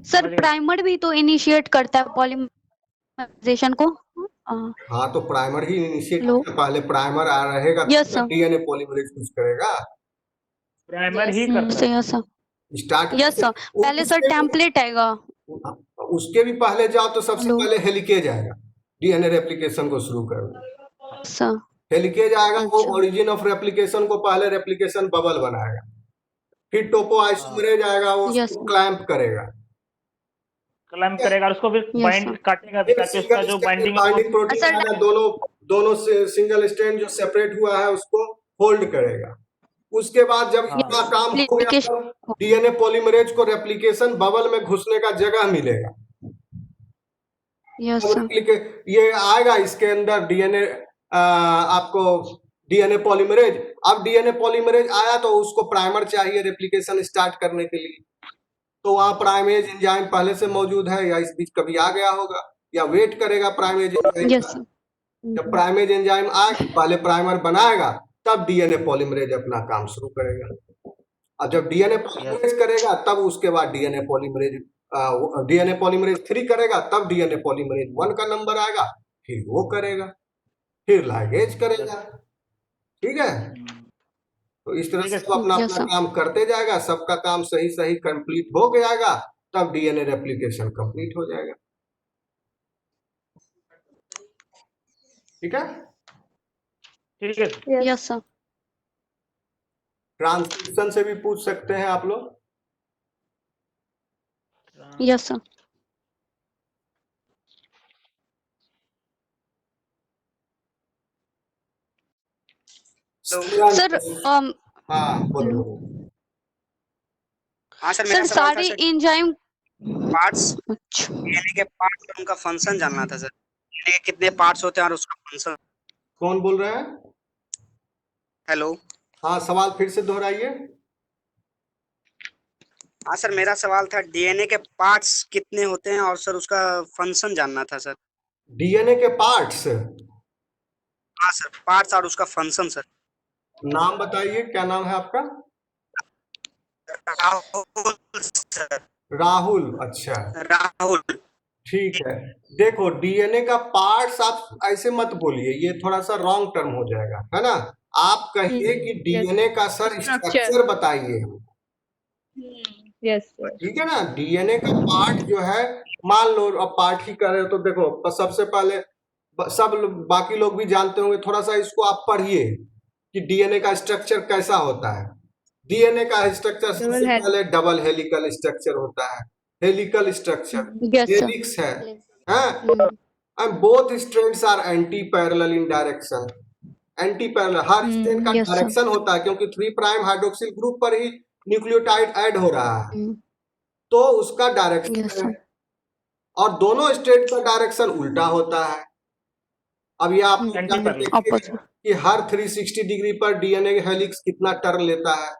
सर प्राइमर भी तो इनिशिएट करता है पॉलीमराइजेशन को। हाँ तो प्राइमर ही इनिशिएट हेलो पहले प्राइमर आ रहेगा यस सर डीएनए पॉलीमरेज कुछ करेगा, प्राइमर ही Yes. करता है। Yes sir start yes sir पहले सर टेम्पलेट आएगा। उसके भी पहले जाओ तो सबसे हेलो पहले हेलिकेज आएगा, डीएनए रेप्लिकेशन को शुरू करो। सर हेलिकेज आएगा, वो अच्छा ओरिजिन ऑफ रेप्लिकेशन को पहले रेप्लिकेशन बबल बनाएगा, फिर टोपो आइसोमरेज आएगा, वो यस उसको क्लैंप करेगा, क्लैम्प करेगा और उसको फिर यस बाइंड सर काटेगा भी, ताकि उसका जो बाइंडिंग है वो बाइंडिंग प्रोटीन सर आएगा, दोनों दोनों सिंगल स्ट्रैंड जो सेपरेट हुआ है उसको होल्ड करेगा। उसके बाद जब हाँ इतना काम हो गया एप्लीकेशन तब डीएनए पॉलीमरेज को रेप्लिकेशन बबल में घुसने का जगह मिलेगा। यस अब सर ये आएगा इसके अंदर डीएनए, आपको डीएनए पॉलीमरेज। अब डीएनए पॉलीमरेज आया तो उसको प्राइमर चाहिए रेप्लिकेशन स्टार्ट करने के लिए, तो वहाँ प्राइमेज एंजाइम पहले से मौजूद है या इस बीच कभी आ गया होगा, या वेट करेगा प्राइमेज एंजाइम यस का। सर जब प्राइमेज एंजाइम आएगा पहले प्राइमर बनाएगा, तब डीएनए पॉलीमरेज अपना काम शुरू करेगा। और जब डीएनए पॉलीमरेज करेगा तब उसके बाद डीएनए पॉलीमरेज 3 करेगा, तब डीएनए पॉलीमरेज 1 का नंबर आएगा, फिर वो करेगा, फिर लाइगेज करेगा। ठीक है, तो इस तरह ठीक से है वो अपना यस अपना सर काम करते जाएगा, सबका काम सही सही कंप्लीट हो जाएगा, तब डीएनए रेप्लिकेशन कंप्लीट हो जाएगा। ठीक है, ठीक है Yes. यस सर ट्रांसक्रिप्शन से भी पूछ सकते हैं आप लोग। यस सर सर हाँ बोलो। हाँ सर, मेरा सर सवाल था सारे सर, एंजाइम पार्ट्स अच्छा डीएनए के पार्ट्स और उनका फंक्शन जानना था सर। डीएनए के कितने पार्ट्स होते हैं और उसका फंक्शन। कौन बोल रहे हैं? हेलो। हाँ सवाल फिर से दोहराइए। हाँ सर, मेरा सवाल था डीएनए के पार्ट्स कितने होते हैं और सर उसका फंक्शन जानना था सर। डीएनए के पार्ट्स, हाँ सर, पार्ट्स और उसका फंक्शन सर। नाम बताइए, क्या नाम है आपका? राहुल सर। राहुल, अच्छा राहुल। ठीक है। देखो डीएनए का पार्ट्स आप ऐसे मत बोलिए, ये थोड़ा सा रॉन्ग टर्म हो जाएगा, है ना। आप कहिए कि डीएनए का सर स्ट्रक्चर बताइए, Yes. ठीक है ना। डीएनए का पार्ट जो है, मान लो अब पार्ट ही कर रहे हो तो देखो सबसे पहले बाकी लोग भी जानते होंगे, थोड़ा सा इसको आप पढ़िए कि डीएनए का स्ट्रक्चर कैसा होता है। डीएनए का स्ट्रक्चर सबसे पहले डबल हेलिकल स्ट्रक्चर होता है, helical structure, yes sir helix है, and both strands are anti parallel in direction. Anti parallel her strand का yes, sir. डायरेक्शन होता है, क्योंकि 3 प्राइम हाइड्रोक्सिल ग्रुप पर ही न्यूक्लियोटाइड ऐड हो रहा है, तो उसका डायरेक्शन यस है, सर और दोनों स्ट्रेट का डायरेक्शन उल्टा होता है। अब ये आप लोग एंटी जाके पैरेलल देखिए ऑपोजिट कि हर 360 डिग्री पर डीएनए हेलिक्स कितना टर्न लेता है,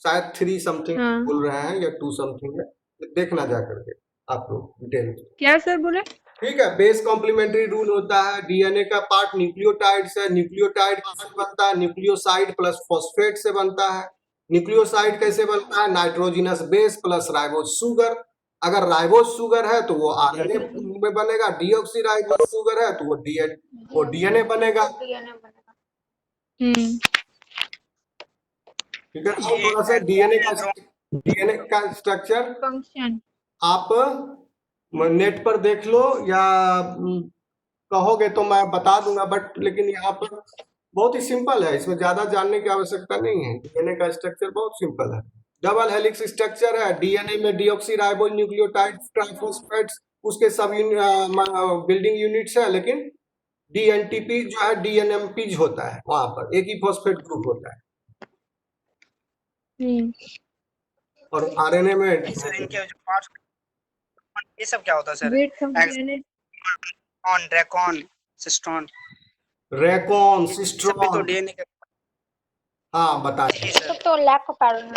शायद 3 समथिंग हाँ। बोल रहे हैं या 2 समथिंग है, देखना जा करके आप लोग डिटेल। क्या सर बोले? ठीक है, बेस कॉम्प्लीमेंट्री रूल होता है। डीएनए का पार्ट न्यूक्लियोटाइड से, न्यूक्लियोटाइड किससे बनता है, न्यूक्लियोसाइड प्लस फॉस्फेट से बनता है। न्यूक्लियोसाइड कैसे बनता है, nitrogenous base plus ribose sugar. अगर राइबोज शुगर है तो वो आरएनए में बनेगा, डीऑक्सीराइबोज शुगर है तो वो डीएनए बनेगा। ठीक है, अब थोड़ा सा डीएनए का स्ट्रक्चर फंक्शन आप नेट पर देख लो, या कहोगे तो मैं बता दूंगा, बट लेकिन यहाँ पर बहुत ही सिंपल है, इसमें ज्यादा जानने की आवश्यकता नहीं है। डीएनए का स्ट्रक्चर बहुत सिंपल है, डबल हेलिक्स स्ट्रक्चर है। डीएनए में डीऑक्सीराइबोज न्यूक्लियोटाइड ट्राइफॉस्फेट्स उसके सब बिल्डिंग यूनिट्स है, लेकिन डीएनटीपी जो है डीएनएमपी होता है, वहां पर एक ही फॉस्फेट ग्रुप होता है। और आरएनए में सर इनके जो पार्ट्स ये सब क्या होता है sir? Weight of X- DNA on ड्रैकॉन सिस्टोन रेकॉन सब भी तो सिस्ट्रॉन, डीएनए के हाँ बताइए। जी सर। तो लैक ऑफ आयरन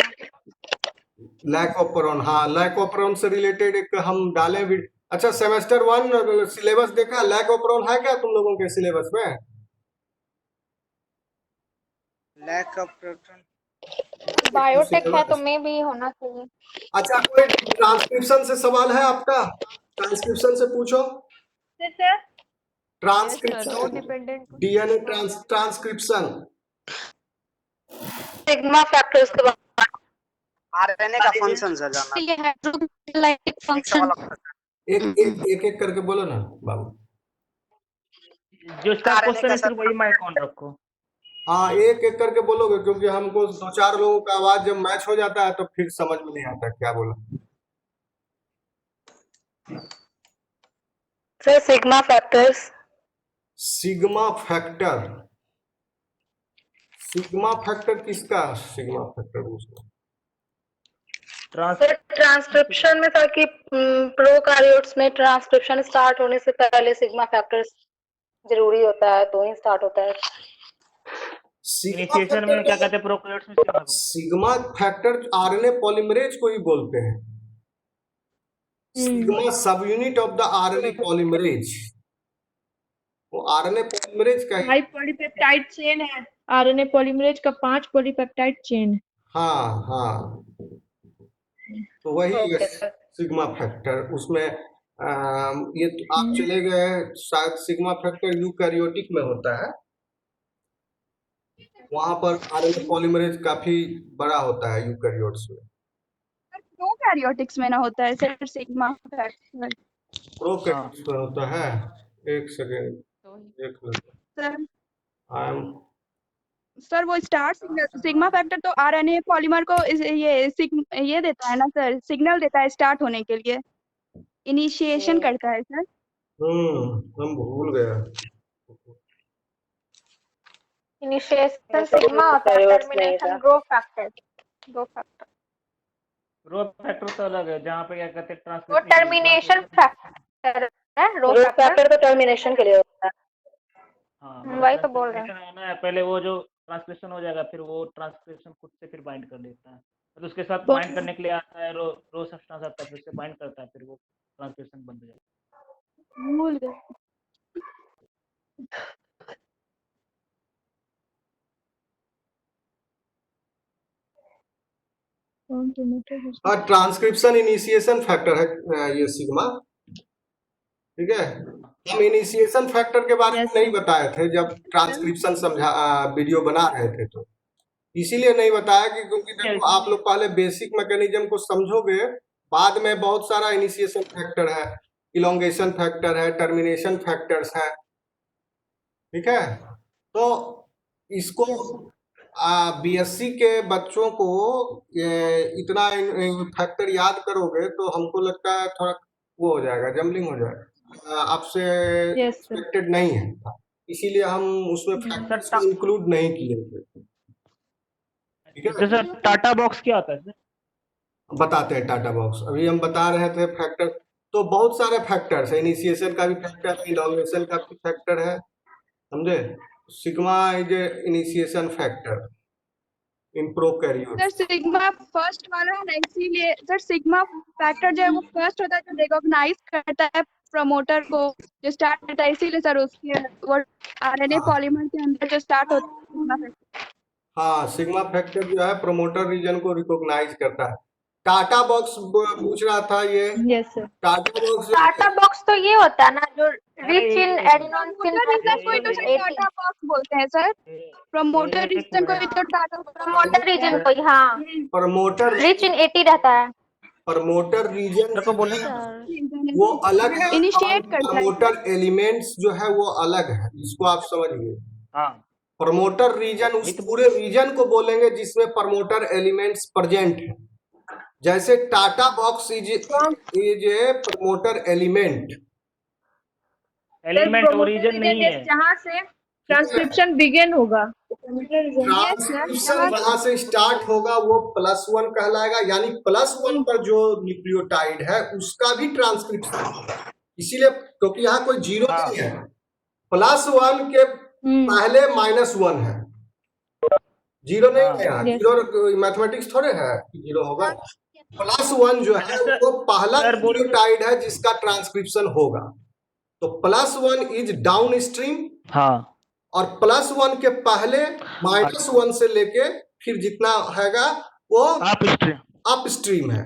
लैकोपरॉन, हाँ लैकोपरॉन से रिलेटेड एक हम डालें भी। अच्छा सेमेस्टर 1 सिलेबस देखा, लैकोपरॉन है क्या तुम लोगों के सिलेबस में? लैक ऑफ प्रोटॉन बायोटेक है तो में भी होना चाहिए। अच्छा कोई ट्रांसक्रिप्शन से सवाल है आपका? ट्रांसक्रिप्शन से पूछो। Sir transcription, dependent DNA transcription. Sigma factors के बाद आरएनए का फंक्शन सर जानना ये हाइड्रोलाइटिक एक फंक्शन सवाल आपका सर। एक करके बोलो ना बाबू। जो इसका RNA क्वेश्चन का है सर सिर्फ वही माइक ऑन रखो। हाँ एक करके बोलोगे, क्योंकि हमको 2-4 लोगों का आवाज जब मैच हो जाता है तो फिर समझ में नहीं आता क्या बोला। Sir sigma factors. Sigma factor, sigma factor किसका? सिग्मा फैक्टर पूछना। सर ट्रांसक्रिप्शन में था कि प्रोकैरियोट्स में ट्रांसक्रिप्शन स्टार्ट होने से पहले सिग्मा फैक्टर्स जरूरी होता है, तो ही स्टार्ट होता है। इनिशिएशन में क्या कहते हैं प्रोकैरियोट्स में सिग्मा को? सिग्मा फैक्टर आरएनए पॉलीमरेज को ही बोलते हैं। सिग्मा सब unit of the RNA polymerase, वो आरएनए पॉलीमरेज का ही। 5 पॉलीपेप्टाइड चेन है, आरएनए पॉलीमरेज का 5 पॉलीपेप्टाइड चेन है। हाँ हाँ, तो वही है सिग्मा फैक्टर। उसमें ये तो आप चले गए शायद, सिग्मा फैक्टर यूकैरियोटिक में होता है, वहां पर आरएनए पॉलीमरेज काफी बड़ा होता है यूकैरियोट्स में। प्रोकैरियोटिक्स में ना होता है सर सिग्मा फैक्टर। प्रोकैरियोट्स में होता है। एक सेकेंड देख लो। सर आई एम सर वो स्टार्ट सिग्मा फैक्टर तो आरएनए पॉलीमर को ये देता है ना सर, सिग्नल देता है स्टार्ट होने के लिए, इनिशिएशन करता है सर। हम भूल गया। इनिशिएशन सिग्मा होता है, termination grow factor. Rho factor तो अलग है, जहाँ पे क्या कहते हैं वो ट्रांसक्रिप्शन टर्मिनेशन फैक्टर है, रो ग्रोथ फैक्टर। फैक्टर तो टर्मिनेशन के लिए होता है। हाँ वही तो बोल रहे हैं। ट्रांसक्रिप्शन होना है, पहले वो जो ट्रांसक्रिप्शन हो जाएगा फिर वो ट्रांसक्रिप्शन खुद से फिर बाइंड कर लेता है, तो उसके साथ बाइंड करने के लिए आता है रो सब्सटेंस आता है, फिर उससे बाइंड करता है, फिर वो ट्रांसक्रिप्शन बन जाएगा। भूल गए। हाँ ट्रांसक्रिप्शन इनिशिएशन फैक्टर है ये सिग्मा, ठीक है। हम इनिशिएशन फैक्टर के बारे में नहीं बताए थे जब ट्रांसक्रिप्शन वीडियो बना रहे थे, तो इसीलिए नहीं बताया कि क्योंकि देखो आप लोग पहले बेसिक मैकेनिज्म को समझोगे, बाद में बहुत सारा इनिशिएशन फैक्टर है, इलोंगेशन फैक्टर है, टर्मिनेशन फैक्टर्स है, ठीक है। तो इसको बीएससी के बच्चों को इतना फैक्टर याद करोगे तो हमको लगता है थोड़ा वो हो जाएगा, जम्बलिंग हो जाएगा, आपसे एक्सपेक्टेड नहीं है, इसीलिए हम उसमें फैक्टर्स को इंक्लूड नहीं किए थे, ठीक है। सर टाटा बॉक्स क्या होता है सर? बताते हैं टाटा बॉक्स। अभी हम बता रहे थे फैक्टर, तो बहुत सारे फैक्टर्स है, इनिशिएशन का भी फैक्टर है, इनॉग्रेशन का भी फैक्टर है, समझे। Sigma is initiation factor in prokaryote. Sir sigma first वाला है ना, इसीलिए सर सिग्मा फैक्टर जो है वो फर्स्ट होता है, जो रिकॉग्नाइज करता है प्रमोटर को जो स्टार्ट करता है, इसीलिए सर उसके वो आरएनए पॉलीमर के अंदर जो स्टार्ट होता है। हाँ सिग्मा फैक्टर जो है प्रमोटर रीजन को रिकॉग्नाइज करता है। टाटा बॉक्स पूछ रहा था ये। Yes sir. टाटा बॉक्स तो ये होता है ना जो रिच इन एडेनोसिन रीजन को ही तो सर टाटा बॉक्स बोलते हैं सर, प्रमोटर रीजन को ही तो टाटा प्रमोटर रीजन को, हाँ प्रमोटर रिच इन 80 रहता है। प्रमोटर रीजन को बोले वो अलग है, इनिशिएट करता है। प्रमोटर एलिमेंट्स जो है वो अलग है, इसको आप समझिए। हाँ प्रमोटर रीजन उस पूरे रीजन को बोलेंगे जिसमें प्रमोटर एलिमेंट्स प्रेजेंट है। जैसे TATA box is a promoter element origin नहीं है, जहाँ से ट्रांसक्रिप्शन बिगिन होगा। ट्रांसक्रिप्शन वहां से स्टार्ट होगा, वो +1 कहलाएगा, यानी +1 पर जो न्यूक्लियोटाइड है उसका भी ट्रांसक्रिप्शन, इसीलिए क्योंकि यहाँ कोई जीरो नहीं है, +1 के पहले -1 है, जीरो नहीं है यहाँ, जीरो मैथमेटिक्स थोड़े है कि जीरो होगा। +1 जो है वो पहला न्यूक्लियोटाइड है जिसका ट्रांसक्रिप्शन होगा, तो +1 इज डाउन स्ट्रीम, हाँ, और +1 के पहले -1 से लेके फिर जितना हैगा वो अप स्ट्रीम है।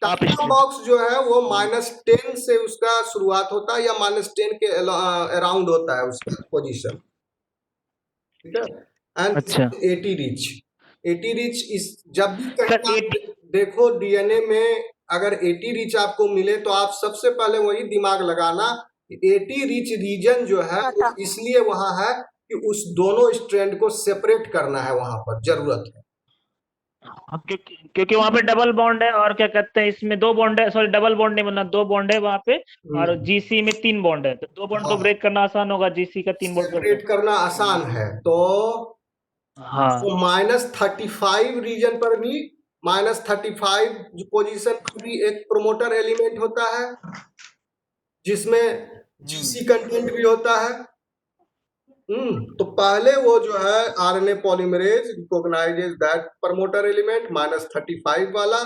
टाटा बॉक्स जो है वो -10 से उसका शुरुआत होता है, या -10 के अराउंड होता है उसका पोजीशन, ठीक है। एंड अच्छा। 80 रिच इस जब भी कहीं देखो डीएनए में अगर 80 रिच आपको मिले तो आप सबसे पहले वही दिमाग लगाना, 80 रिच रीजन जो है वो इसलिए वहां है कि उस दोनों स्ट्रैंड को सेपरेट करना है, वहां पर जरूरत है, क्योंकि वहां पे डबल बॉन्ड है, और क्या कहते हैं इसमें 2 बॉन्ड है, सॉरी डबल बॉन्ड नहीं बनना, 2 बॉन्ड है वहां पे, और जीसी में 3 बॉन्ड है, तो 2 बॉन्ड को ब्रेक करना आसान होगा, जीसी का 3 बॉन्ड सेपरेट करना आसान है। तो हाँ, तो -35 रीजन पर भी, -35 पोजीशन पर भी एक प्रोमोटर एलिमेंट होता है जिसमें जीसी कंटेंट भी होता है। तो पहले वो जो है RNA polymerase recognizes that promoter element -35 वाला,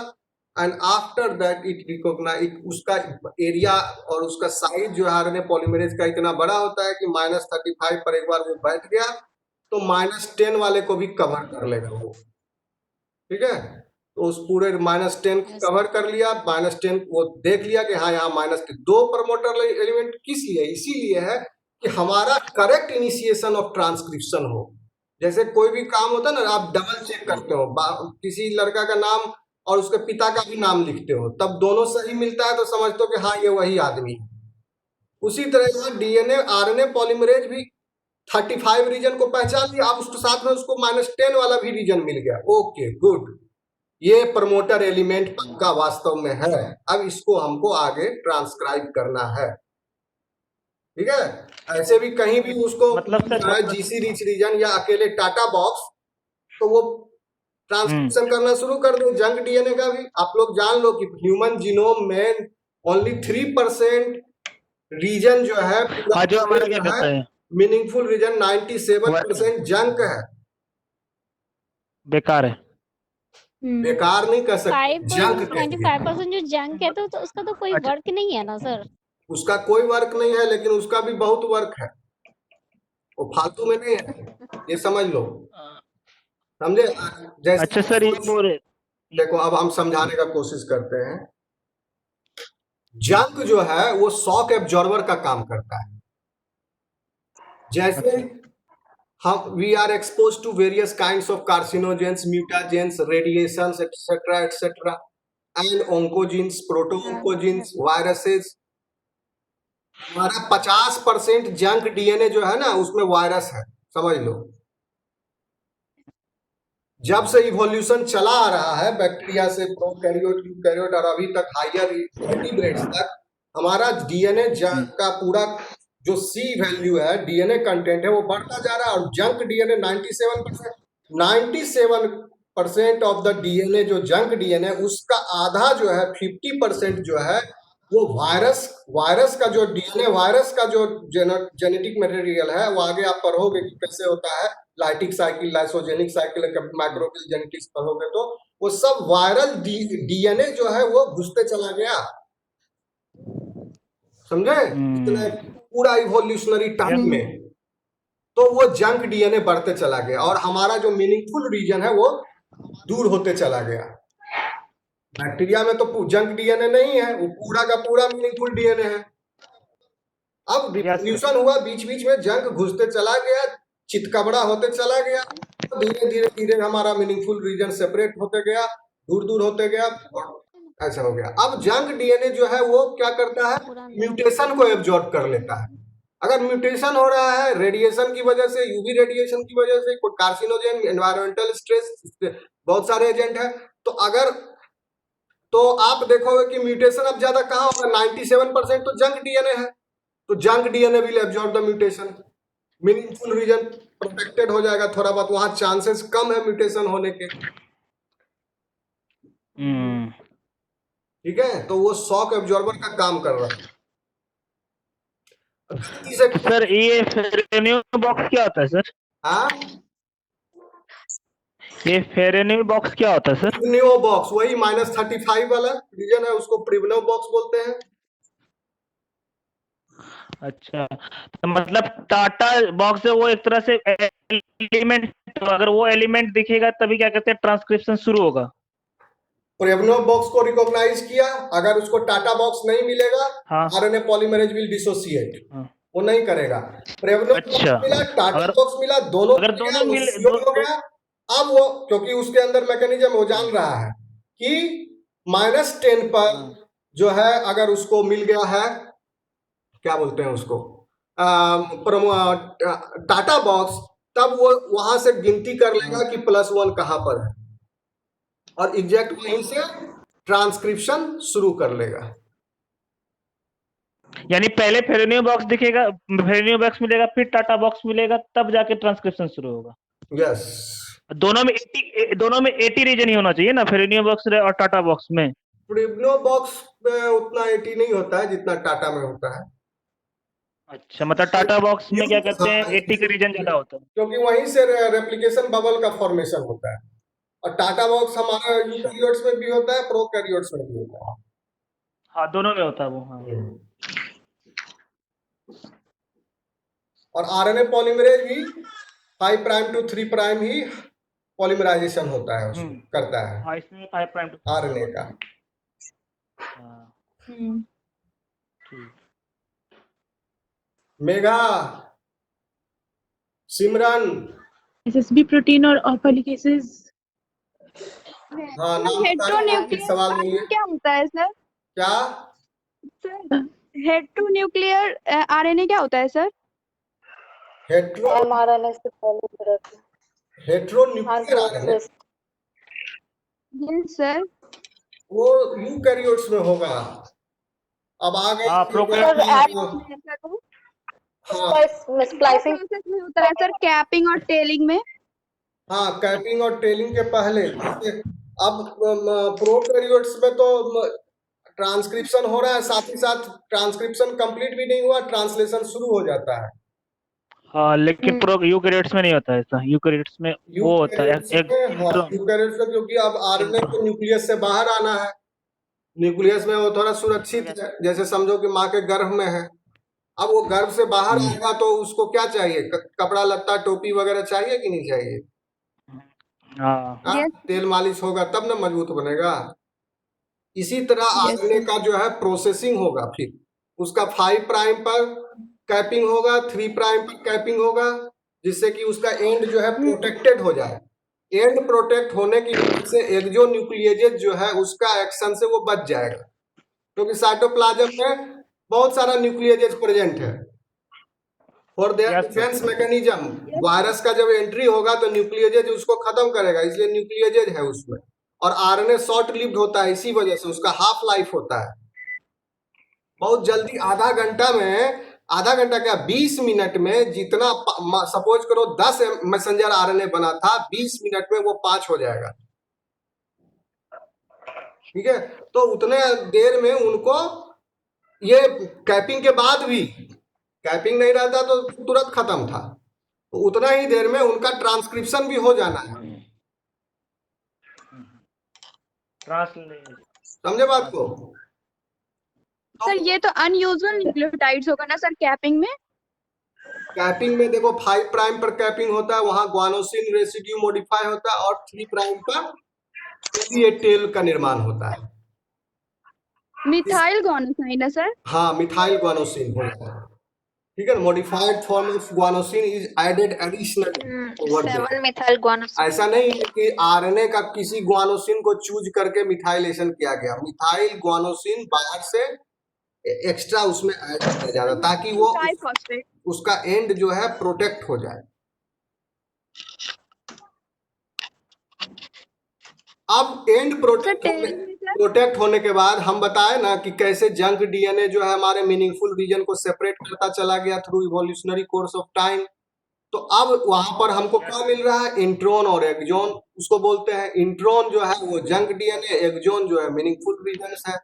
and after that it recognize, उसका एरिया और उसका साइज जो है आरएनए पॉलीमरेज का इतना बड़ा होता है कि -35 पर एक बार वो बैठ गया तो -10 वाले को भी कवर कर लेगा वो, ठीक है। तो उस पूरे -10 को कवर कर लिया, -10 वो देख लिया कि हाँ यहाँ -2 प्रमोटर एलिमेंट किस लिए, इसीलिए है कि हमारा करेक्ट इनिशिएशन ऑफ ट्रांसक्रिप्शन हो। जैसे कोई भी काम होता है ना, आप डबल चेक करते हो, किसी लड़का का नाम और उसके पिता का भी नाम लिखते हो, तब दोनों सही मिलता है तो समझते हो कि हाँ ये वही आदमी है। उसी तरह से डीएनए आरएनए पॉलीमरेज भी 35 रीजन को पहचान लिया, आप उसके साथ में उसको -10 वाला भी रीजन मिल गया, ओके गुड, ये प्रमोटर एलिमेंट पक्का वास्तव में है, अब इसको हमको आगे ट्रांसक्राइब करना है, ठीक है। ऐसे भी कहीं भी उसको मतलब जीसी रिच रीजन या अकेले टाटा बॉक्स, तो वो ट्रांसक्रिप्शन करना शुरू कर दो। जंक डीएनए का भी आप लोग जान लो कि ह्यूमन जीनोम में ओनली 3% रीजन जो है जो हमारा क्या कहता है मीनिंगफुल रीजन, 97% जंक है, बेकार है, बेकार नहीं कर सकते, जंक 95% जो जंक है तो उसका तो कोई वर्क नहीं है ना सर, उसका कोई वर्क नहीं है, लेकिन उसका भी बहुत वर्क है, वो फालतू में नहीं है, ये समझ लो, समझे। जैसे अच्छा सर, ये देखो अब हम समझाने का कोशिश करते हैं। जंक जो है वो शॉक एब्जॉर्बर का काम करता है, जैसे हम we are expose to various kinds of carcinogens, mutagens, radiations etcetera etcetera, and oncogenes, protooncogenes, viruses. हमारा 50% जंक डीएनए जो है ना उसमें वायरस है, समझ लो। जब से इवोल्यूशन चला आ रहा है बैक्टीरिया से प्रोकैरियोट, यूकैरियोट और अभी तक हायर इंवर्टिब्रेट्स तक, हमारा डीएनए जंक का पूरा जो सी वैल्यू है, डीएनए कंटेंट है, वो बढ़ता जा रहा है, और junk DNA 97% of the DNA जो जंक डीएनए, उसका आधा जो है 50% जो है वो वायरस का जो डीएनए, वायरस का जो जेनेटिक मटेरियल है, वो आगे आप पढ़ोगे कि कैसे होता है, lytic cycle, lysogenic cycle, microbial genetics पढ़ोगे तो वो सब वायरल डीएनए जो है वो घुसते चला गया, समझे, इतने पूरा इवोल्यूशनरी टाइम में, तो वो जंक डीएनए बढ़ते चला गया, और हमारा जो मीनिंगफुल रीजन है वो दूर होते चला गया। बैक्टीरिया में तो जंक डीएनए नहीं है, वो पूरा का पूरा मीनिंगफुल डीएनए है। अब रिवोल्यूशन हुआ, बीच बीच में जंक घुसते चला गया, चितकबड़ा होते चला गया, धीरे धीरे धीरे हमारा मीनिंगफुल रीजन सेपरेट होते गया, दूर दूर होते गया, और ऐसा हो गया। अब जंक डीएनए जो है वो क्या करता है, म्यूटेशन को एब्जॉर्ब कर लेता है। अगर म्यूटेशन हो रहा है रेडिएशन की वजह से, यूवी रेडिएशन की वजह से, कोई कार्सिनोजेन, एनवायरमेंटल स्ट्रेस, बहुत सारे एजेंट है, तो आप देखोगे कि म्यूटेशन अब ज्यादा कहाँ होगा, 97% तो जंक डीएनए है, तो junk DNA will absorb the mutation. Meaningful region protected हो जाएगा, थोड़ा बहुत वहां चांसेस कम है म्यूटेशन होने के। ठीक है, तो वो शॉक एब्जॉर्बर का काम कर रहा है। सर ये फेरेनियो बॉक्स क्या होता है सर? हाँ, ये फेरेनियो बॉक्स क्या होता है सर? प्रिवनियो बॉक्स वही -35 वाला रीजन है, उसको प्रिवनियो बॉक्स बोलते हैं। अच्छा, तो मतलब टाटा बॉक्स है वो एक तरह से एलिमेंट, तो अगर वो एलिमेंट दिखेगा तभी क्या कहते हैं ट्रांसक्रिप्शन शुरू होगा। प्रिवनियो बॉक्स को रिकॉग्नाइज किया, अगर उसको टाटा बॉक्स नहीं मिलेगा, हाँ आरएनए पॉलीमरेज विल डिसोसिएट, हाँ। वो नहीं करेगा। प्रिवनियो बॉक्स अच्छा, मिला, टाटा अगर बॉक्स मिला, दोनों अगर मिल गया, दोनों वो मिले CO हो गया। अब वो क्योंकि उसके अंदर मैकेनिज्म वो जान रहा है कि -10 पर जो है अगर उसको मिल गया है, क्या बोलते हैं उसको, टाटा बॉक्स, तब वो वहां से गिनती कर लेगा कि +1 कहां पर है और एग्जैक्ट वहीं से ट्रांसक्रिप्शन शुरू कर लेगा। यानी पहले फेरेनियो बॉक्स दिखेगा, फेरेनियो बॉक्स मिलेगा, फिर टाटा बॉक्स मिलेगा, तब जाके ट्रांसक्रिप्शन शुरू होगा। यस, दोनों में 80 रीजन ही होना चाहिए ना, फेरेनियो बॉक्स और टाटा बॉक्स में। प्रिवनियो बॉक्स में उतना 80 नहीं होता है जितना टाटा में होता है। अच्छा, मतलब टाटा बॉक्स में क्या कहते हैं 80 का रीजन ज्यादा होता है। क्योंकि वहीं से रेप्लिकेशन बबल का फॉर्मेशन होता है, और टाटा बॉक्स हमारा यूकैरियोट्स में भी होता है, प्रोकैरियोट्स में भी होता है। हाँ, दोनों में होता है वो। हाँ। और आरएनए पॉलीमरेज भी 5 प्राइम टू 3 प्राइम ही पॉलीमराइजेशन होता है, उसमें करता है हाँ, इसमें 5 प्राइम टू आरएनए का। हाँ, ठीक। मेघा, सिमरन, एसएसबी प्रोटीन और ऑलिगेसेस। हाँ नाम हेटेरोन्यूक्लियर सवाल बोलिए। क्या होता है सर? क्या सर हेटेरोन्यूक्लियर आरएनए क्या होता है सर? mRNA से polymerase. Heteronuclear RNA yes sir. वो यूकैरियोट्स में होगा। अब आ गए हाँ, हाँ, स्प्लाइसिंग में होता है सर, कैपिंग और टेलिंग में। हाँ, कैपिंग और टेलिंग के पहले। अब प्रोकैरियोट्स में तो ट्रांसक्रिप्शन हो रहा है, साथ ही साथ ट्रांसक्रिप्शन कंप्लीट भी नहीं हुआ, ट्रांसलेशन शुरू हो जाता है। हाँ, लेकिन यूकैरियोट्स में नहीं होता ऐसा। यूकैरियोट्स में वो होता है यूकैरियोट्स में क्योंकि अब आरएनए को न्यूक्लियस से बाहर आना है, न्यूक्लियस में वो थोड़ा सुरक्षित है, जैसे समझो कि माँ के गर्भ में है। अब वो गर्भ से बाहर आएगा तो उसको क्या चाहिए, कपड़ा लत्ता टोपी वगैरह चाहिए कि नहीं चाहिए? हाँ, तेल मालिश होगा तब ना मजबूत बनेगा। इसी तरह आरएनए का जो है प्रोसेसिंग होगा, फिर उसका 5 प्राइम पर कैपिंग होगा, 3 प्राइम पर कैपिंग होगा, जिससे कि उसका एंड जो है प्रोटेक्टेड हो जाए। एंड प्रोटेक्ट होने की वजह से एक्सोन्यूक्लिएजेज जो है उसका एक्शन से वो बच जाएगा, क्योंकि साइटोप्लाज्म में बहुत सारा न्यूक्लिएजेज प्रेजेंट है। For their defence mechanism, virus का जब एंट्री होगा तो न्यूक्लिएजेज उसको खत्म करेगा, इसलिए न्यूक्लिएजेज है उसमें। और आरएनए शॉर्ट लिव्ड होता है, इसी वजह से उसका हाफ लाइफ होता है बहुत जल्दी। आधा घंटा क्या 20 मिनट में जितना, सपोज करो 10 मैसेंजर आरएनए बना था, 20 मिनट में वो 5 हो जाएगा। ठीक है, तो उतने देर में उनको, ये कैपिंग के बाद भी, कैपिंग नहीं रहता तो तुरंत खत्म था, तो उतना ही देर में उनका ट्रांसक्रिप्शन भी हो जाना है। समझे बात को? सर ये तो अनयूजुअल न्यूक्लियोटाइड्स होगा ना सर कैपिंग में? कैपिंग में देखो 5 प्राइम पर कैपिंग होता है, वहां ग्वानोसिन रेसिड्यू मॉडिफाई होता है, और 3 प्राइम पर ये टेल का निर्माण होता है। मिथाइल ग्वानोसाइन है सर? हाँ, मिथाइल ग्वानोसिन होता है। ठीक है, modified form of guanosine is added additional over there. 7 methyl guanosine. ऐसा नहीं है कि आरएनए का किसी ग्वानोसिन को चूज करके मिथाइलेशन किया गया, मिथाइल ग्वानोसिन बाहर से एक्स्ट्रा उसमें ऐड किया जाता, ताकि वो उसका एंड जो है प्रोटेक्ट हो जाए। अब एंड प्रोटेक्ट होने के बाद हम बताए ना कि कैसे जंक डीएनए जो है हमारे मीनिंगफुल रीजन को सेपरेट करता चला गया through evolutionary course of time. तो अब वहां पर हमको क्या मिल रहा है, इंट्रॉन और एक्सॉन उसको बोलते हैं। इंट्रॉन जो है वो जंक डीएनए, एक्सॉन जो है मीनिंगफुल रीजन्स है।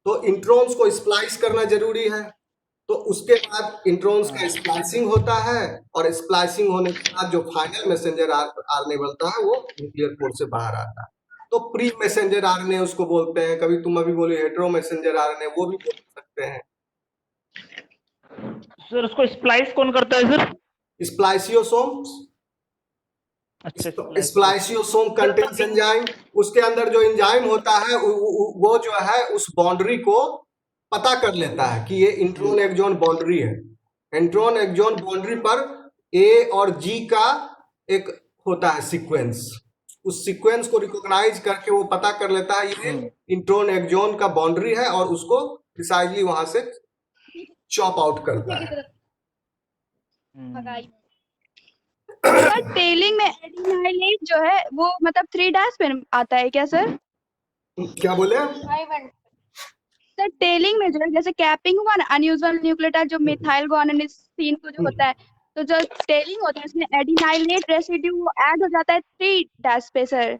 तो इंट्रॉन्स को स्प्लाइस करना जरूरी है। तो उसके बाद इंट्रॉन्स का स्प्लाइसिंग होता है, और स्प्लाइसिंग होने के बाद जो फाइनल मैसेंजर आरएनए बनता है वो न्यूक्लियर पोर से बाहर आता है। तो प्री मैसेंजर आरएनए उसको बोलते हैं। कभी तुम अभी बोले हेटेरो मैसेंजर आरएनए, वो भी बोल सकते हैं। सर उसको स्प्लाइस कौन करता है सर? स्प्लाइसियोसोम, अच्छा, स्प्लाइसियोसोम कंटेन्स एंजाइम। उसके अंदर जो एंजाइम होता है वो जो है उस बाउंड्री को पता कर लेता है कि ये इंट्रॉन एक्सॉन बाउंड्री है। इंट्रॉन एक्सॉन बाउंड्री पर ए और जी का एक होता है सीक्वेंस। उस सीक्वेंस को रिकॉग्नाइज करके वो पता कर लेता है ये इंट्रॉन एक्सॉन का बाउंड्री है, और उसको प्रिसाइजली वहां से चॉप आउट करता है। सर टेलिंग में एडिनाइलेट जो है वो मतलब 3' पे आता है क्या सर? क्या बोले? सर टेलिंग में जो है जैसे कैपिंग हुआ ना, अनयूजुअल न्यूक्लियोटाइड जो मिथाइल गुआनिन को जो होता है, तो जो टेलिंग होता है उसमें एडिनाइलेट रेसिड्यू ऐड हो जाता है 3' पे सर।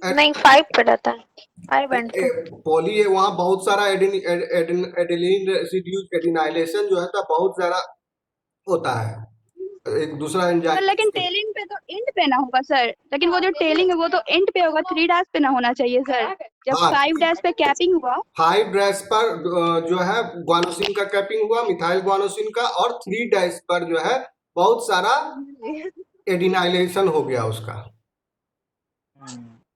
नहीं 5 पे रहता है, 5 एंड 2। पॉली है, वहाँ बहुत सारा एडिलीन रेसिड्यूज एडिनाइलेशन जो है तो बहुत सारा होता है। एक दूसरा सर एंजाइम, लेकिन टेलिंग पे तो एंड पे ना होगा सर, लेकिन वो जो टेलिंग है वो तो एंड पे होगा, 3' पे ना होना चाहिए सर। जब हाँ। 5' पे कैपिंग हुआ, 5' पर जो है ग्वानोसिन का कैपिंग हुआ, मिथाइल ग्वानोसिन का, और 3' पर जो है बहुत सारा एडिनाइलेशन हो गया उसका।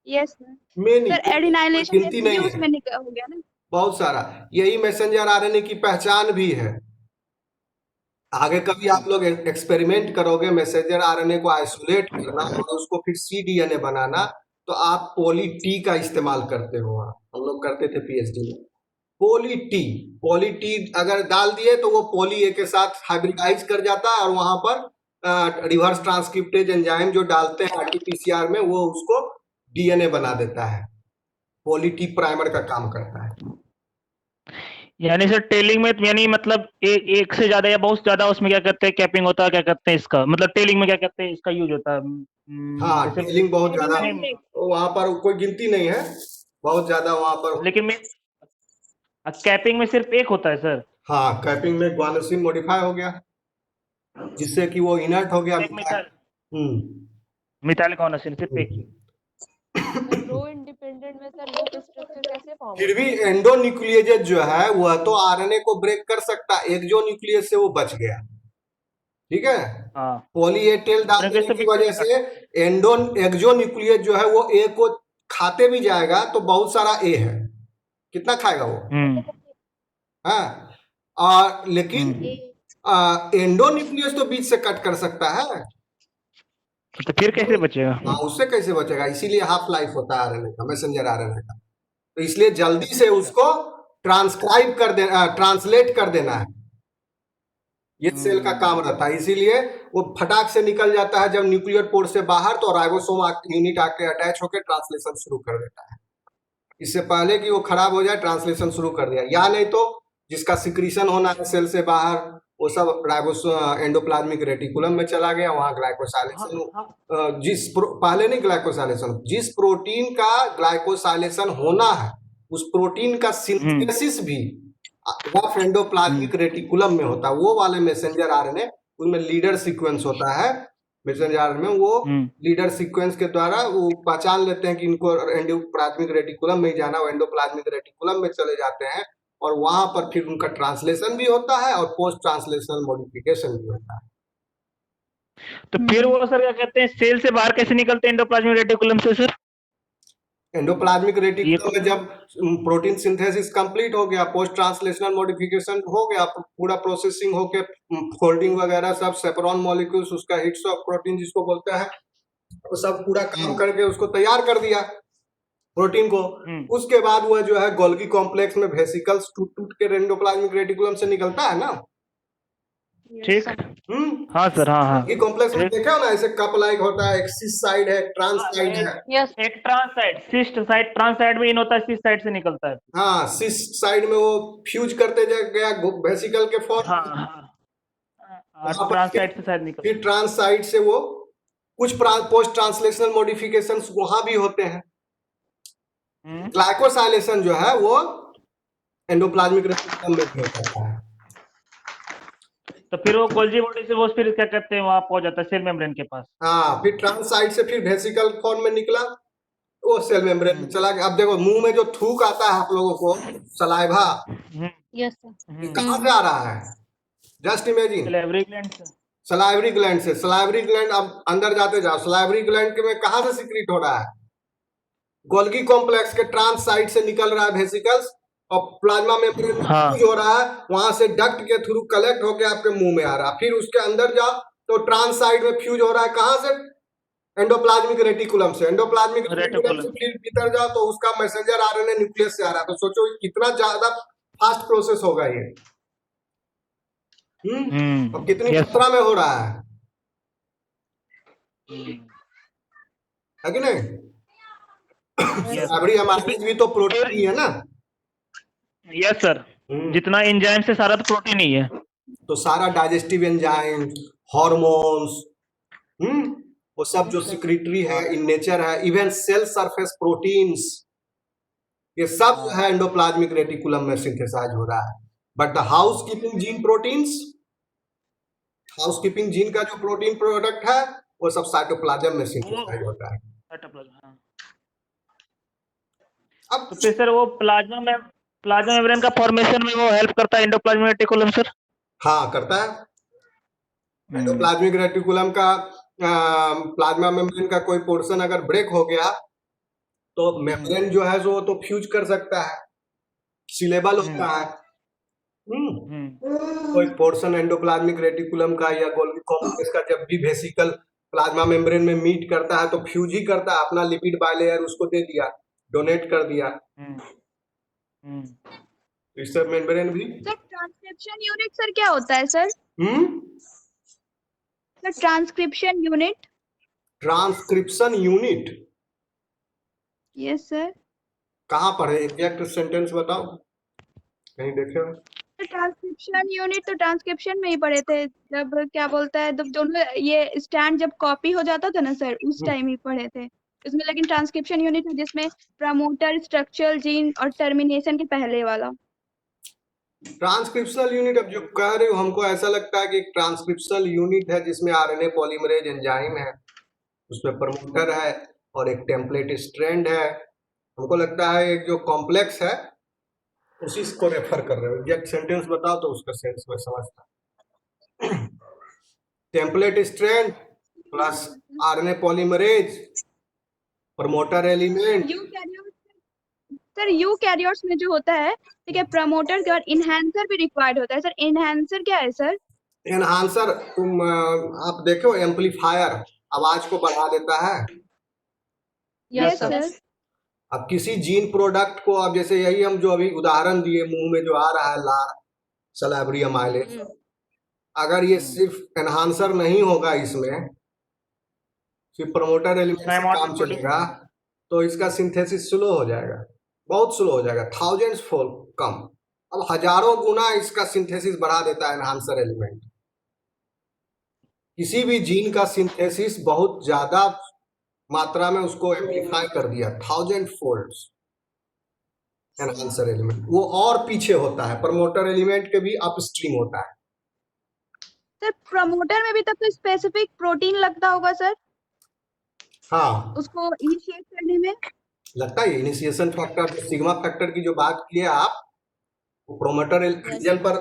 Yes sir. Main sir adenylation गिनती नहीं है, उसमें निकल हो गया ना। बहुत सारा। यही मैसेंजर आरएनए की पहचान भी है। आगे कभी आप लोग एक्सपेरिमेंट करोगे मैसेंजर आरएनए को आइसोलेट करना और उसको फिर cDNA बनाना, तो आप पॉली टी का इस्तेमाल करते हो। हम लोग करते थे पीएचडी में। पॉली टी अगर डाल दिए तो वो पॉली ए के साथ हाइब्रिडाइज कर जाता है, और वहां पर रिवर्स ट्रांसक्रिप्टेज एंजाइम जो डालते हैं आरटीपीसीआर में, वो उसको डीएनए बना देता है। पॉली टी प्राइमर का काम करता है। यानी सर टेलिंग में यानी मतलब एक से ज्यादा या बहुत ज्यादा उसमें क्या करते हैं, कैपिंग होता है, क्या करते हैं इसका मतलब टेलिंग में क्या कहते हैं इसका यूज होता है? हाँ, जैसे टेलिंग बहुत ज्यादा, वहां पर कोई गिनती नहीं है, बहुत ज्यादा वहां पर। लेकिन मैं कैपिंग में सिर्फ एक होता है सर। हाँ, कैपिंग में ग्वानोसिन मॉडिफाई हो गया जिससे कि वो इनर्ट हो गया। मिथाइल ग्वानोसिन सिर्फ एक ही। रो इंडिपेंडेंट में सर लूप स्ट्रक्चर कैसे फॉर्म फिर भी एंडोन्यूक्लियेजेज जो है वह तो आरएनए को ब्रेक कर सकता है, एक्सोन्यूक्लियस से वो बच गया। ठीक है, पॉली ए टेल डालने की वजह से एक्सोन्यूक्लियस जो है वो ए को खाते भी जाएगा, तो बहुत सारा ए है, कितना खाएगा वो? हाँ, लेकिन एंडोन्यूक्लियस तो बीच से कट कर सकता है, तो फिर कैसे बचेगा? हाँ, उससे कैसे बचेगा? इसीलिए हाफ लाइफ होता है आरएनए का, मैसेंजर आरएनए का। तो इसलिए जल्दी से उसको ट्रांसक्राइब कर देना, ट्रांसलेट कर देना है, ये सेल का काम रहता है। इसीलिए वो फटाक से निकल जाता है जब न्यूक्लियर पोर से बाहर, तो राइबोसोम यूनिट आके अटैच होकर ट्रांसलेशन शुरू कर देता है। इससे पहले कि वो खराब हो जाए ट्रांसलेशन शुरू कर दिया, या नहीं तो जिसका सिक्रीशन होना है सेल से बाहर, वो सब एंडोप्लाज्मिक रेटिकुलम में चला गया, वहां ग्लाइकोसाइलेशन पहले नहीं ग्लाइकोसाइलेशन, जिस प्रोटीन का ग्लाइकोसाइलेशन होना है उस प्रोटीन का सिंथेसिस भी रफ एंडोप्लाज्मिक रेटिकुलम में होता है। वो वाले मैसेंजर आरएनए, उनमें लीडर सीक्वेंस होता है मैसेंजर आरएनए में, वो लीडर सीक्वेंस के द्वारा वो पहचान लेते हैं कि इनको एंडोप्लाज्मिक रेटिकुलम में जाना, वो एंडोप्लाज्मिक रेटिकुलम में चले जाते हैं, और वहां पर फिर उनका ट्रांसलेशन भी होता है और पोस्ट ट्रांसलेशनल मॉडिफिकेशन भी होता है। तो फिर वो सर क्या कहते हैं, सेल से बाहर कैसे निकलते हैं एंडोप्लाज्मिक रेटिकुलम से सर? एंडोप्लाज्मिक रेटिकुलम में जब प्रोटीन सिंथेसिस कंप्लीट हो गया, पोस्ट ट्रांसलेशनल मॉडिफिकेशन हो गया, पूरा प्रोसेसिंग होके फोल्डिंग वगैरह सब, सेपरॉन मॉलिक्यूल्स, उसका हिट्स ऑफ प्रोटीन जिसको बोलते हैं, वो सब पूरा काम करके उसको तैयार कर दिया प्रोटीन को। उसके बाद वह जो है गोल्गी कॉम्प्लेक्स में वेसिकल्स टूट के एंडोप्लाज्मिक रेटिकुलम से निकलता है ना। ठीक, हाँ सर, हाँ ये कॉम्प्लेक्स में देखा ना, ऐसे कप लाइक होता है, एक सिस साइड है, ट्रांस साइड है। यस, एक trans side, cis side, trans side में इन होता है, सिस साइड से निकलता है। हाँ, सिस साइड में वो फ्यूज करते गया वेसिकल के फॉर्म। वहाँ पर ट्रांस साइड से शायद निकल फिर ट्रांस साइड से वो कुछ पोस्ट ट्रांसलेशनल मॉडिफिकेशंस वहां भी होते हैं। ग्लाइकोसाइलेशन जो है वो एंडोप्लाज्मिक रेटिकुलम में भी होता है। तो फिर वो गोल्जी बॉडी से वो फिर क्या कहते हैं वहां पहुंच जाता है सेल मेम्ब्रेन के पास। हाँ, फिर ट्रांस साइड से फिर वेसिकल फॉर्म में निकला, वो सेल मेम्ब्रेन में चला गया। अब देखो मुंह में जो थूक आता है आप लोगों को, सलाइवा, यस सर। कहाँ से आ रहा है? जस्ट इमेजिन, सलाइवरी ग्लैंड से। सलाइवरी ग्लैंड से। सलाइवरी ग्लैंड, अब अंदर जाते जाओ, सलाइवरी ग्लैंड में कहाँ से सिक्रीट हो रहा है? गोल्गी कॉम्प्लेक्स के ट्रांस साइड से निकल रहा है वेसिकल्स, और प्लाज्मा मेम्ब्रेन में फ्यूज हो रहा है, वहां से डक्ट के थ्रू कलेक्ट होकर आपके मुंह में आ रहा है। फिर उसके अंदर जाओ तो ट्रांस साइड में फ्यूज हो रहा है, कहां से? एंडोप्लाज्मिक रेटिकुलम से। एंडोप्लाज्मिक रेटिकुलम से फिर भीतर जाओ तो उसका मैसेंजर आरएनए न्यूक्लियस से आ रहा है। तो सोचो कितना ज्यादा फास्ट प्रोसेस होगा ये। अब कितनी मात्रा में हो रहा है कि नहीं? सलाइवरी एमाइलेज भी तो प्रोटीन ही है ना। यस सर, जितना एंजाइम से सारा तो प्रोटीन ही है। तो सारा डाइजेस्टिव एंजाइम, हॉर्मोन्स, वो सब जो सिक्रीटरी है इन नेचर है, इवन सेल सरफेस प्रोटीन्स, ये सब जो है एंडोप्लाज्मिक रेटिकुलम में सिंथेसाइज हो रहा है। But the housekeeping gene proteins, housekeeping gene का जो प्रोटीन प्रोडक्ट है वो सब साइटोप्लाज्म में सिंथेसाइज होता है। अब तो फिर सर वो प्लाज्मा मेम्ब्रेन का फॉर्मेशन में वो हेल्प करता है एंडोप्लाज्मिक रेटिकुलम सर? हाँ, करता है। एंडोप्लाज्मिक रेटिकुलम का प्लाज्मा मेम्ब्रेन का कोई पोर्शन अगर ब्रेक हो गया तो मेम्ब्रेन जो है वो तो फ्यूज कर सकता है, सीलेबल होता है। कोई पोर्शन एंडोप्लाज्मिक रेटिकुलम का या गोल्गी कॉम्प्लेक्स का जब भी वेसिकल प्लाज्मा मेम्ब्रेन में मीट करता है तो फ्यूज ही करता है, अपना लिपिड बाइलेयर उसको दे दिया, डोनेट कर दिया। इस सब मेम्ब्रेन भी। सर ट्रांसक्रिप्शन यूनिट सर क्या होता है sir? Sir transcription unit. Transcription unit? Yes sir. कहाँ पढ़े? एग्जैक्ट सेंटेंस बताओ, कहीं देखे हो? ट्रांसक्रिप्शन यूनिट तो ट्रांसक्रिप्शन में ही पढ़े थे, जब क्या बोलता है, जब दोनों ये स्टैंड जब कॉपी हो जाता था ना सर, उस टाइम ही पढ़े थे इसमें। लेकिन ट्रांसक्रिप्शन यूनिट है जिसमें प्रमोटर, स्ट्रक्चरल जीन और टर्मिनेशन के पहले वाला। ट्रांसक्रिप्शनल यूनिट, अब जो कह रहे हो हमको ऐसा लगता है कि एक ट्रांसक्रिप्शनल यूनिट है जिसमें आरएनए पॉलीमरेज एंजाइम है, उसमें प्रमोटर है और एक टेम्पलेट स्ट्रैंड है। हमको लगता है एक जो कॉम्प्लेक्स है उसी को रेफर कर रहे हो। एग्जैक्ट सेंटेंस बताओ तो उसका सेंस मैं समझता। Template strand plus RNA polymerase, promoter element. Sir eukaryotes में जो होता है, ठीक है, प्रमोटर के बाद इनहैंसर भी रिक्वायर्ड होता है सर। इनहैंसर क्या है सर? एनहांसर, तुम आप देखो, एम्पलीफायर, आवाज को बढ़ा देता है। Yes sir. अब किसी जीन प्रोडक्ट को, अब जैसे यही हम जो अभी उदाहरण दिए, मुंह में जो आ रहा है लार, सलाइवरी एमाइलेज, अगर ये सिर्फ एनहांसर नहीं होगा, इसमें सिर्फ प्रमोटर एलिमेंट से काम चलेगा तो इसका सिंथेसिस स्लो हो जाएगा, बहुत स्लो हो जाएगा, थाउजेंड्स फोल्ड कम। अब हजारों गुना इसका सिंथेसिस बढ़ा देता है एनहांसर एलिमेंट। किसी भी जीन का सिंथेसिस बहुत ज्यादा मात्रा में उसको एम्पलीफाई कर दिया, 1000 फोल्ड्स। एनहांसर एलिमेंट वो और पीछे होता है, प्रमोटर एलिमेंट के भी अपस्ट्रीम होता है। सर प्रमोटर में भी तब तो स्पेसिफिक प्रोटीन लगता होगा सर? हाँ, उसको इनिशिएट करने में लगता है इनिशिएशन फैक्टर, सिग्मा फैक्टर की जो बात की है आप, वो प्रोमोटर रीजन पर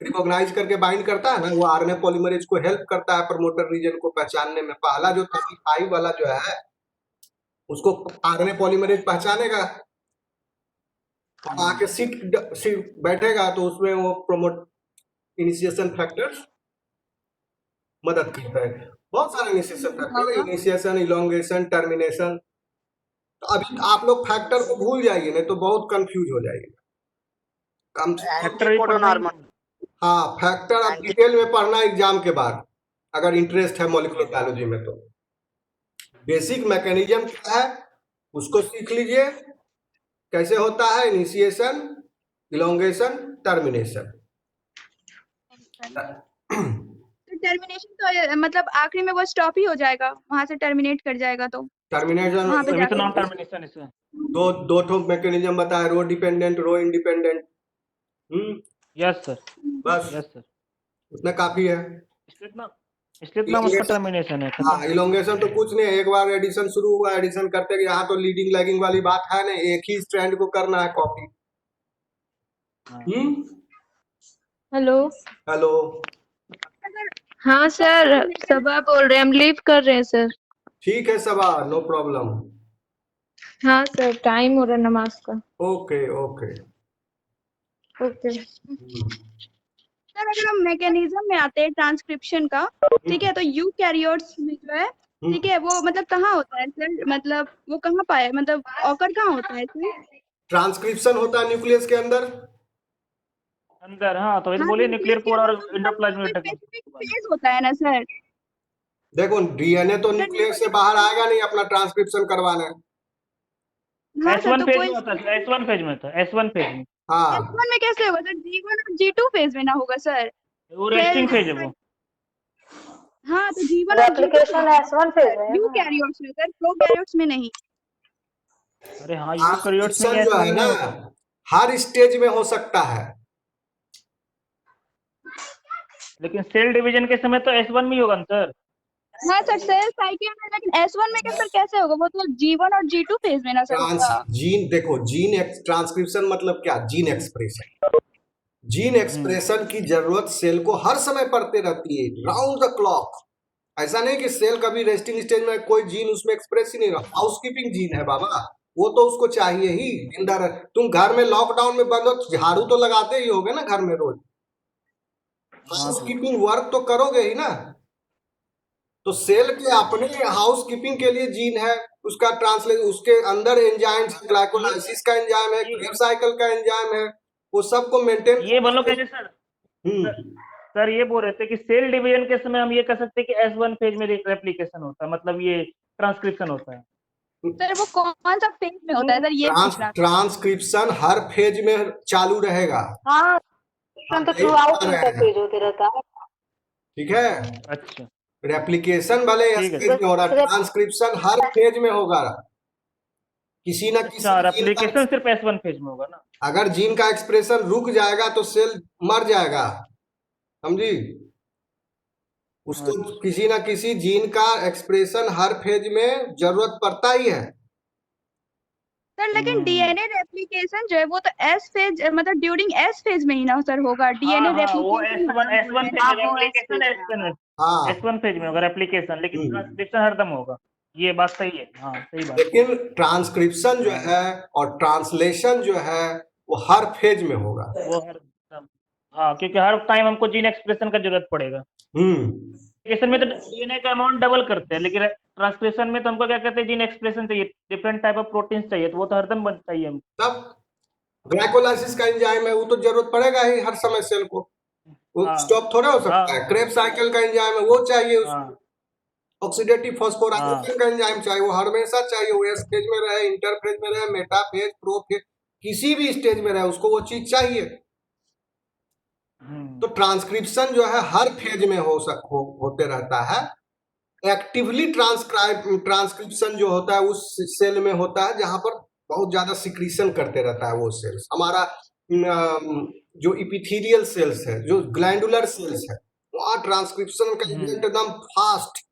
रिकॉग्नाइज करके बाइंड करता है ना, वो आरएनए पॉलीमरेज को हेल्प करता है प्रमोटर रीजन को पहचानने में। पहला जो 35 वाला जो है उसको आरएनए पॉलीमरेज पहचानेगा, आके सीट बैठेगा तो उसमें वो प्रोमोट इनिशिएशन फैक्टर्स मदद करता है। बहुत सारे initiation factor, initiation, elongation, termination. तो अभी आप लोग फैक्टर को भूल जाइए, नहीं तो बहुत कंफ्यूज हो जाइएगा। हाँ, फैक्टर आप डिटेल में पढ़ना एग्जाम के बाद, अगर इंटरेस्ट है मॉलिक्यूलर बायोलॉजी में। तो बेसिक मैकेनिज्म क्या है उसको सीख लीजिए, कैसे होता है इनिशिएशन, इलोंगेशन, टर्मिनेशन। टर्मिनेशन तो मतलब आखिरी में वो स्टॉप ही हो जाएगा, वहां से टर्मिनेट कर जाएगा तो टर्मिनेशन वहां पे तभी तो जाके नॉन टर्मिनेशन इसमें। दो ठो मैकेनिज्म बताया, रो डिपेंडेंट, रो इंडिपेंडेंट। यस सर, बस यस सर, उतना काफी है। इसलिए नाम उसका टर्मिनेशन है। हाँ, इलोंगेशन तो कुछ नहीं है, एक बार एडिशन शुरू हुआ, एडिशन करते गए, यहाँ तो लीडिंग लैगिंग वाली बात है नहीं, एक ही स्ट्रैंड को करना है कॉपी। हेलो। हेलो। हाँ सर, सबा बोल रहे हैं, हम लीव कर रहे हैं सर। ठीक है सबा, नो प्रॉब्लम। हाँ सर, टाइम हो रहा है नमाज का। Okay okay. ओके। सर अगर हम मैकेनिज्म में आते हैं ट्रांसक्रिप्शन का, ठीक है, तो यूकैरियोट्स में जो है, ठीक है, वो मतलब कहाँ होता है सर, मतलब वो कहाँ पाए, मतलब ऑकर कहाँ होता है सर? ट्रांसक्रिप्शन होता है न्यूक्लियस के अंदर। हाँ, तो ये तो हाँ, बोलिए तो न्यूक्लियर पोर और कोई एंडोप्लाज्मिक। स्पेसिफिक फेज होता है ना सर? देखो डीएनए तो न्यूक्लियस से बाहर आएगा नहीं अपना ट्रांसक्रिप्शन करवाने। हाँ सर, S1 तो फेज कोई में होता है, S1 फेज में होता है, S1 फेज में। हाँ, S1 में कैसे होगा सर? G1 और G2 फेज में ना होगा सर? वो रेस्टिंग फेज है वो। हाँ, तो G1 और G2 एप्लीकेशन S1 फेज में है ना। यूकैरियोट्स में सर, प्रोकैरियोट्स में नहीं। अरे हाँ, यूकैरियोट्स में ट्रांसक्रिप्शन जो है ना हर स्टेज में हो सकता है। लेकिन सेल डिवीजन के समय तो S1 में ही होगा ना सर। हाँ सर, सेल साइकिल में, लेकिन S1 में क्या सर कैसे होगा? वो तो G1 और G2 फेज में ना सर होगा। जीन देखो, जीन ट्रांसक्रिप्शन मतलब क्या, जीन एक्सप्रेशन। जीन एक्सप्रेशन की जरूरत सेल को हर समय पड़ती रहती है, राउंड द क्लॉक। ऐसा नहीं कि सेल कभी रेस्टिंग स्टेज में कोई जीन उसमें एक्सप्रेस ही नहीं रहा, हाउसकीपिंग जीन है बाबा, वो तो उसको चाहिए ही। जिंदा तुम घर में लॉकडाउन में बंद हो, झाड़ू तो लगाते ही होगे ना घर में रोज, हाउसकीपिंग वर्क तो करोगे ही ना। तो सेल के अपने हाउसकीपिंग के लिए जीन है, उसका ट्रांसलेट, उसके अंदर एंजाइम्स, ग्लाइकोलाइसिस का एंजाइम है, क्रेब साइकिल का एंजाइम है, वो सबको मेंटेन। ये बोलो कैसे सर? सर ये बोल रहे थे कि सेल डिवीजन के समय हम ये कह सकते हैं कि S1 फेज में रेप्लिकेशन होता है, मतलब ये ट्रांसक्रिप्शन होता है। सर वो कौन सा फेज में होता है सर, ये पूछ रहा था। ट्रांसक्रिप्शन हर फेज में चालू रहेगा। हाँ, तो थ्रू आउट इंटरफेज होते रहता है। ठीक है। अच्छा, रेप्लिकेशन भले ठीक है। फेज में हो रहा, ट्रांसक्रिप्शन हर फेज में होगा, किसी ना किसी अच्छा, जीन का। रेप्लिकेशन सिर्फ S1 फेज में होगा ना। अगर जीन का एक्सप्रेशन रुक जाएगा तो सेल मर जाएगा, समझी? उसको किसी ना किसी जीन का एक्सप्रेशन हर फेज में जरूरत पड़ता ही है। सर लेकिन डीएनए रेप्लिकेशन जो है वो तो एस फेज, मतलब ड्यूरिंग एस फेज में ही ना सर होगा डीएनए वो S1 फेज में रेप्लिकेशन हाँ, S1 फेज में होगा रेप्लिकेशन, लेकिन ट्रांसक्रिप्शन हरदम होगा। ये बात सही है, हाँ सही बात। लेकिन ट्रांसक्रिप्शन जो है और ट्रांसलेशन जो है वो हर फेज में होगा। वो हरदम, हाँ, क्योंकि हर टाइम हमको जीन एक्सप्रेशन का जरूरत पड़ेगा। ट्रांसक्रिप्शन में तो डीएनए का अमाउंट डबल करते हैं, लेकिन ट्रांसक्रिप्शन में तो हमको क्या कहते हैं, जीन एक्सप्रेशन चाहिए, डिफरेंट टाइप ऑफ प्रोटीन्स चाहिए, तो वो तो हरदम चाहिए हमको। तब ग्लाइकोलाइसिस का एंजाइम है, वो तो जरूरत पड़ेगा ही हर समय सेल को, वो स्टॉप थोड़ा हो सकता है। क्रेब साइकिल का एंजाइम है, वो चाहिए उसको। ऑक्सीडेटिव फॉस्फोराइलेशन का एंजाइम चाहिए, वो हमेशा चाहिए, वो एस फेज में रहे, इंटर फेज में रहे, मेटा फेज, प्रो फेज, किसी भी स्टेज में रहे, उसको वो चीज चाहिए। तो ट्रांसक्रिप्शन जो है हर फेज में होते रहता है। एक्टिवली ट्रांसक्रिप्शन जो होता है उस सेल में होता है जहां पर बहुत ज्यादा सिक्रीशन करते रहता है वो सेल्स। हमारा जो इपिथेलियल सेल्स है, जो ग्लैंडुलर सेल्स है, वहां ट्रांसक्रिप्शन का इवेंट एकदम फास्ट,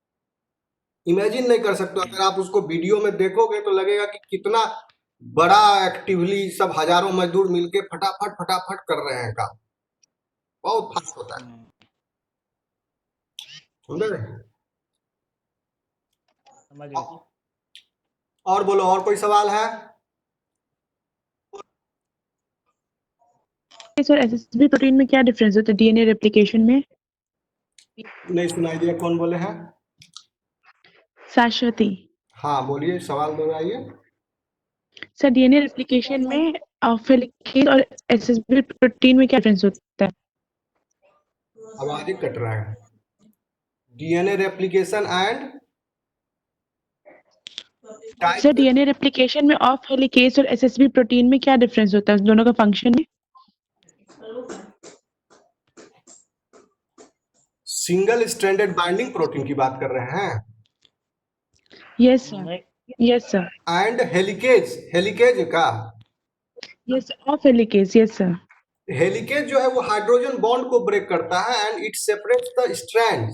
इमेजिन नहीं कर सकते। अगर आप उसको वीडियो में देखोगे तो लगेगा कि कितना बड़ा एक्टिवली सब हजारों मजदूर मिलके फटाफट फटाफट कर रहे हैं काम, बहुत फास्ट होता है। समझ गए। और बोलो, और कोई सवाल है? सर एसएसबी प्रोटीन में क्या डिफरेंस होता है डीएनए रेप्लिकेशन में? नहीं सुनाई दिया, कौन बोले हैं? शाश्वती। हाँ बोलिए, सवाल दोहराइए। सर डीएनए रेप्लिकेशन में हेलिकेज और एसएसबी प्रोटीन में क्या डिफरेंस होता है? आवाज ही कट रहा है। DNA replication and sir DNA replication में ऑफ हेलिकेज और एसएसबी प्रोटीन में क्या डिफरेंस होता है, उस दोनों का फंक्शन है? सिंगल स्ट्रैंडेड बाइंडिंग प्रोटीन की बात कर रहे हैं। Yes, sir. Yes, sir. And helicase, helicase का Yes, of helicase. Yes, sir. Helicase जो है वो हाइड्रोजन बॉन्ड को ब्रेक करता है and it separates the strand,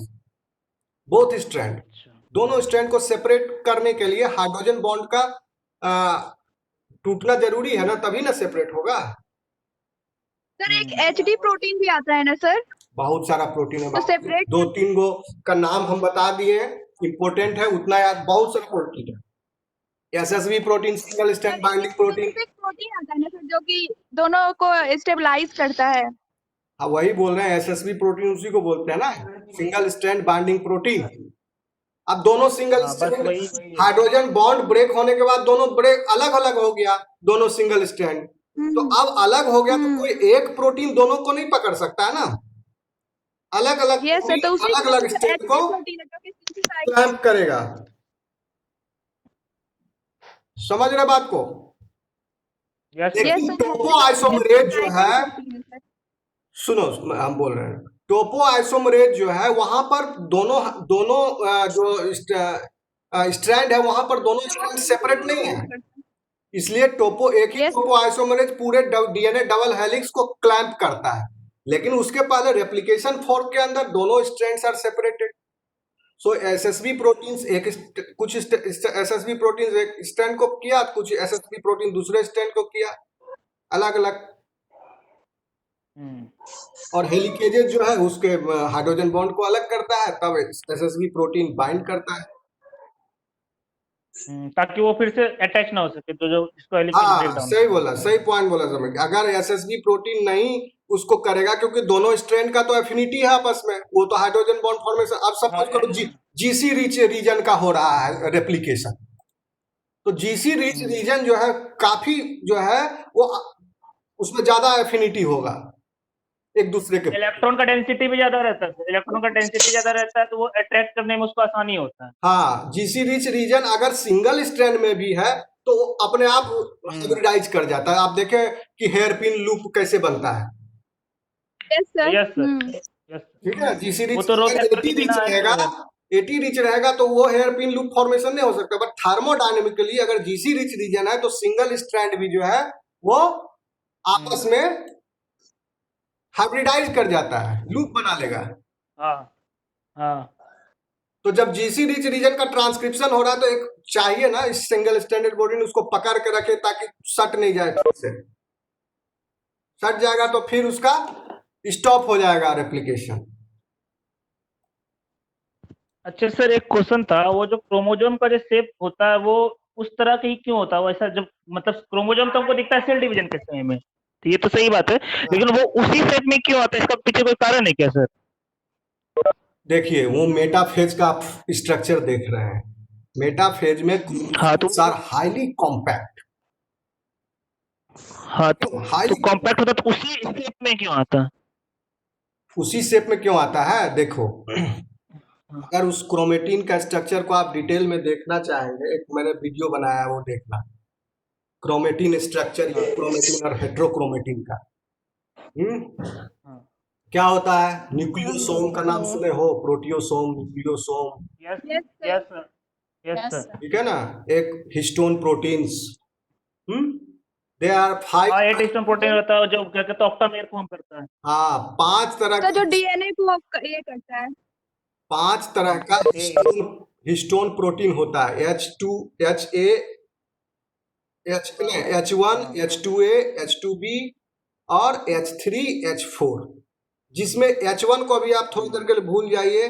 both strand, दोनों स्ट्रैंड को सेपरेट करने के लिए हाइड्रोजन बॉन्ड का टूटना जरूरी है ना, तभी ना सेपरेट होगा। सर एक एचडी प्रोटीन भी आता है ना सर, बहुत सारा प्रोटीन है, तो सेपरेट 2-3 गो का नाम हम बता दिए, इंपॉर्टेंट है उतना याद, बहुत सारा प्रोटीन है। SSB protein, single strand binding protein, protein आता है ना सर जो कि दोनों को स्टेबलाइज करता है। हाँ वही बोल रहे हैं, एसएसबी प्रोटीन उसी को बोलते हैं ना, सिंगल स्ट्रैंड बाइंडिंग प्रोटीन। अब दोनों single strand, hydrogen bond break होने के बाद दोनों ब्रेक अलग अलग हो गया, दोनों सिंगल स्ट्रैंड, तो अब अलग हो गया तो कोई एक प्रोटीन दोनों को नहीं पकड़ सकता है ना, अलग अलग अलग अलग स्ट्रैंड को क्लैंप करेगा। समझ रहे बात को? लेकिन टोपो आइसोमरेज जो है, सुनो हम बोल रहे हैं, टोपो आइसोमरेज जो है वहां पर दोनों जो स्ट्रैंड है वहां पर दोनों स्ट्रैंड सेपरेट नहीं है, इसलिए टोपो एक ही टोपो आइसोमरेज पूरे डीएनए डबल हेलिक्स को क्लैंप करता है, लेकिन उसके पहले रेप्लिकेशन फोर्क के अंदर दोनों strands are separated. So SSB proteins कुछ एसएसबी प्रोटीन्स एक स्ट्रैंड को किया, कुछ एसएसबी प्रोटीन दूसरे स्ट्रैंड को किया, अलग अलग। और हेलिकेजेज जो है उसके हाइड्रोजन बॉन्ड को अलग करता है, तब एसएसबी प्रोटीन बाइंड करता है, ताकि वो फिर से अटैच ना हो सके, तो जो इसको हेलिकेज ब्रेक डाउन। सही बोला, सही पॉइंट बोला समझ। अगर एसएसबी प्रोटीन नहीं उसको करेगा, क्योंकि दोनों स्ट्रैंड का तो एफिनिटी है आपस में, वो तो हाइड्रोजन बॉन्ड फॉर्मेशन। अब सपोज करो जीसी रिच रीजन का हो रहा है रेप्लिकेशन, तो जीसी रिच रीजन जो है काफी जो है वो उसमें ज्यादा एफिनिटी होगा एक दूसरे के, इलेक्ट्रॉन का डेंसिटी भी ज्यादा रहता है, इलेक्ट्रॉन का डेंसिटी ज्यादा रहता है तो वो अट्रैक्ट करने में उसको आसानी होता है। हाँ, जीसी रिच रीजन अगर सिंगल स्ट्रैंड में भी है तो अपने आप हाइब्रिडाइज कर जाता है। आप देखें कि हेयर पिन लूप कैसे बनता है। यस सर, ठीक है, जीसी रिच तो 80 रिच रहेगा तो वो हेयर पिन लूप फॉर्मेशन नहीं हो सकता, बट थर्मोडायनेमिकली अगर जीसी रिच रीजन है तो सिंगल स्ट्रैंड भी जो है वो आपस में हाइब्रिडाइज कर जाता है, लूप बना लेगा। हाँ। तो जब जीसी रिच रीजन का ट्रांसक्रिप्शन हो रहा है तो एक चाहिए ना इस सिंगल स्ट्रैंडेड प्रोटीन उसको पकड़ के रखे ताकि सट नहीं जाए, फिर से सट जाएगा तो फिर उसका स्टॉप हो जाएगा रेप्लिकेशन। अच्छा सर, एक क्वेश्चन था, वो जो क्रोमोसोम का जो शेप होता है वो उस तरह का ही क्यों होता है वैसा? जब मतलब क्रोमोसोम तो हमको दिखता है सेल डिवीजन के समय में, तो ये तो सही बात है, लेकिन वो उसी शेप में क्यों आता है? इसका पीछे कोई कारण है क्या सर? देखिए वो मेटाफेज का स्ट्रक्चर देख रहे हैं, मेटाफेज में आर हाईली कॉम्पैक्ट। हाँ तो कॉम्पैक्ट होता तो उसी शेप में क्यों आता? उसी शेप में क्यों आता है? देखो अगर उस क्रोमेटिन का स्ट्रक्चर को आप डिटेल में देखना चाहेंगे, एक मैंने वीडियो बनाया है वो देखना, क्रोमेटिन स्ट्रक्चर, क्रोमेटिन और हेट्रोक्रोमेटिन का। क्या होता है? न्यूक्लियोसोम का नाम सुने हो, प्रोटियोसोम, न्यूक्लियोसोम। यस सर, ठीक है ना। एक histone proteins, they are 5 histone protein होता है जो क्या कहते हैं ऑक्टामेर फॉर्म करता है। हाँ 5 तरह का जो डीएनए को ये करता है, 5 तरह का हिस्टोन प्रोटीन होता है, H1, H2A, H2B और H3H4, जिसमें H1 को भी आप थोड़ी देर के लिए भूल जाइए,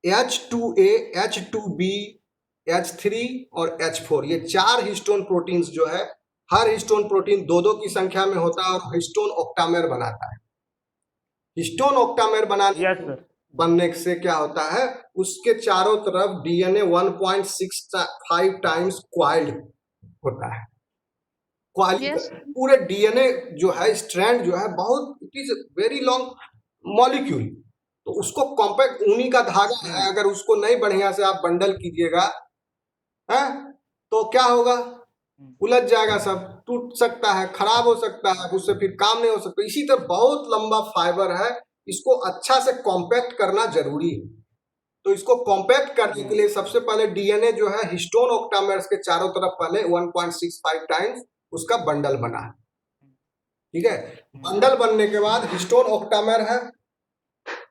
H2A, H2B, H3 और H4, ये 4 हिस्टोन प्रोटीन्स जो है, हर हिस्टोन प्रोटीन 2-2 की संख्या में होता है और हिस्टोन ऑक्टामेर बनाता है। हिस्टोन ऑक्टामेर बनने से क्या होता है, उसके चारों तरफ डीएनए 1.65 टाइम्स क्वाइल्ड होता है। पूरे डीएनए जो है स्ट्रैंड जो है बहुत, it is very long molecule, तो उसको कॉम्पैक्ट ऊनी का धागा है, अगर उसको नहीं बढ़िया से आप बंडल कीजिएगा है तो क्या होगा? उलझ जाएगा, सब टूट सकता है, खराब हो सकता है, उससे फिर काम नहीं हो सकता। इसी तरह बहुत लंबा फाइबर है इसको अच्छा से कॉम्पैक्ट करना जरूरी है। तो इसको कॉम्पैक्ट करने के लिए सबसे पहले डीएनए जो है हिस्टोन ऑक्टामर्स के चारों तरफ पहले 1.65 टाइम्स उसका बंडल बना है, ठीक है। बंडल बनने के बाद हिस्टोन ऑक्टामर है,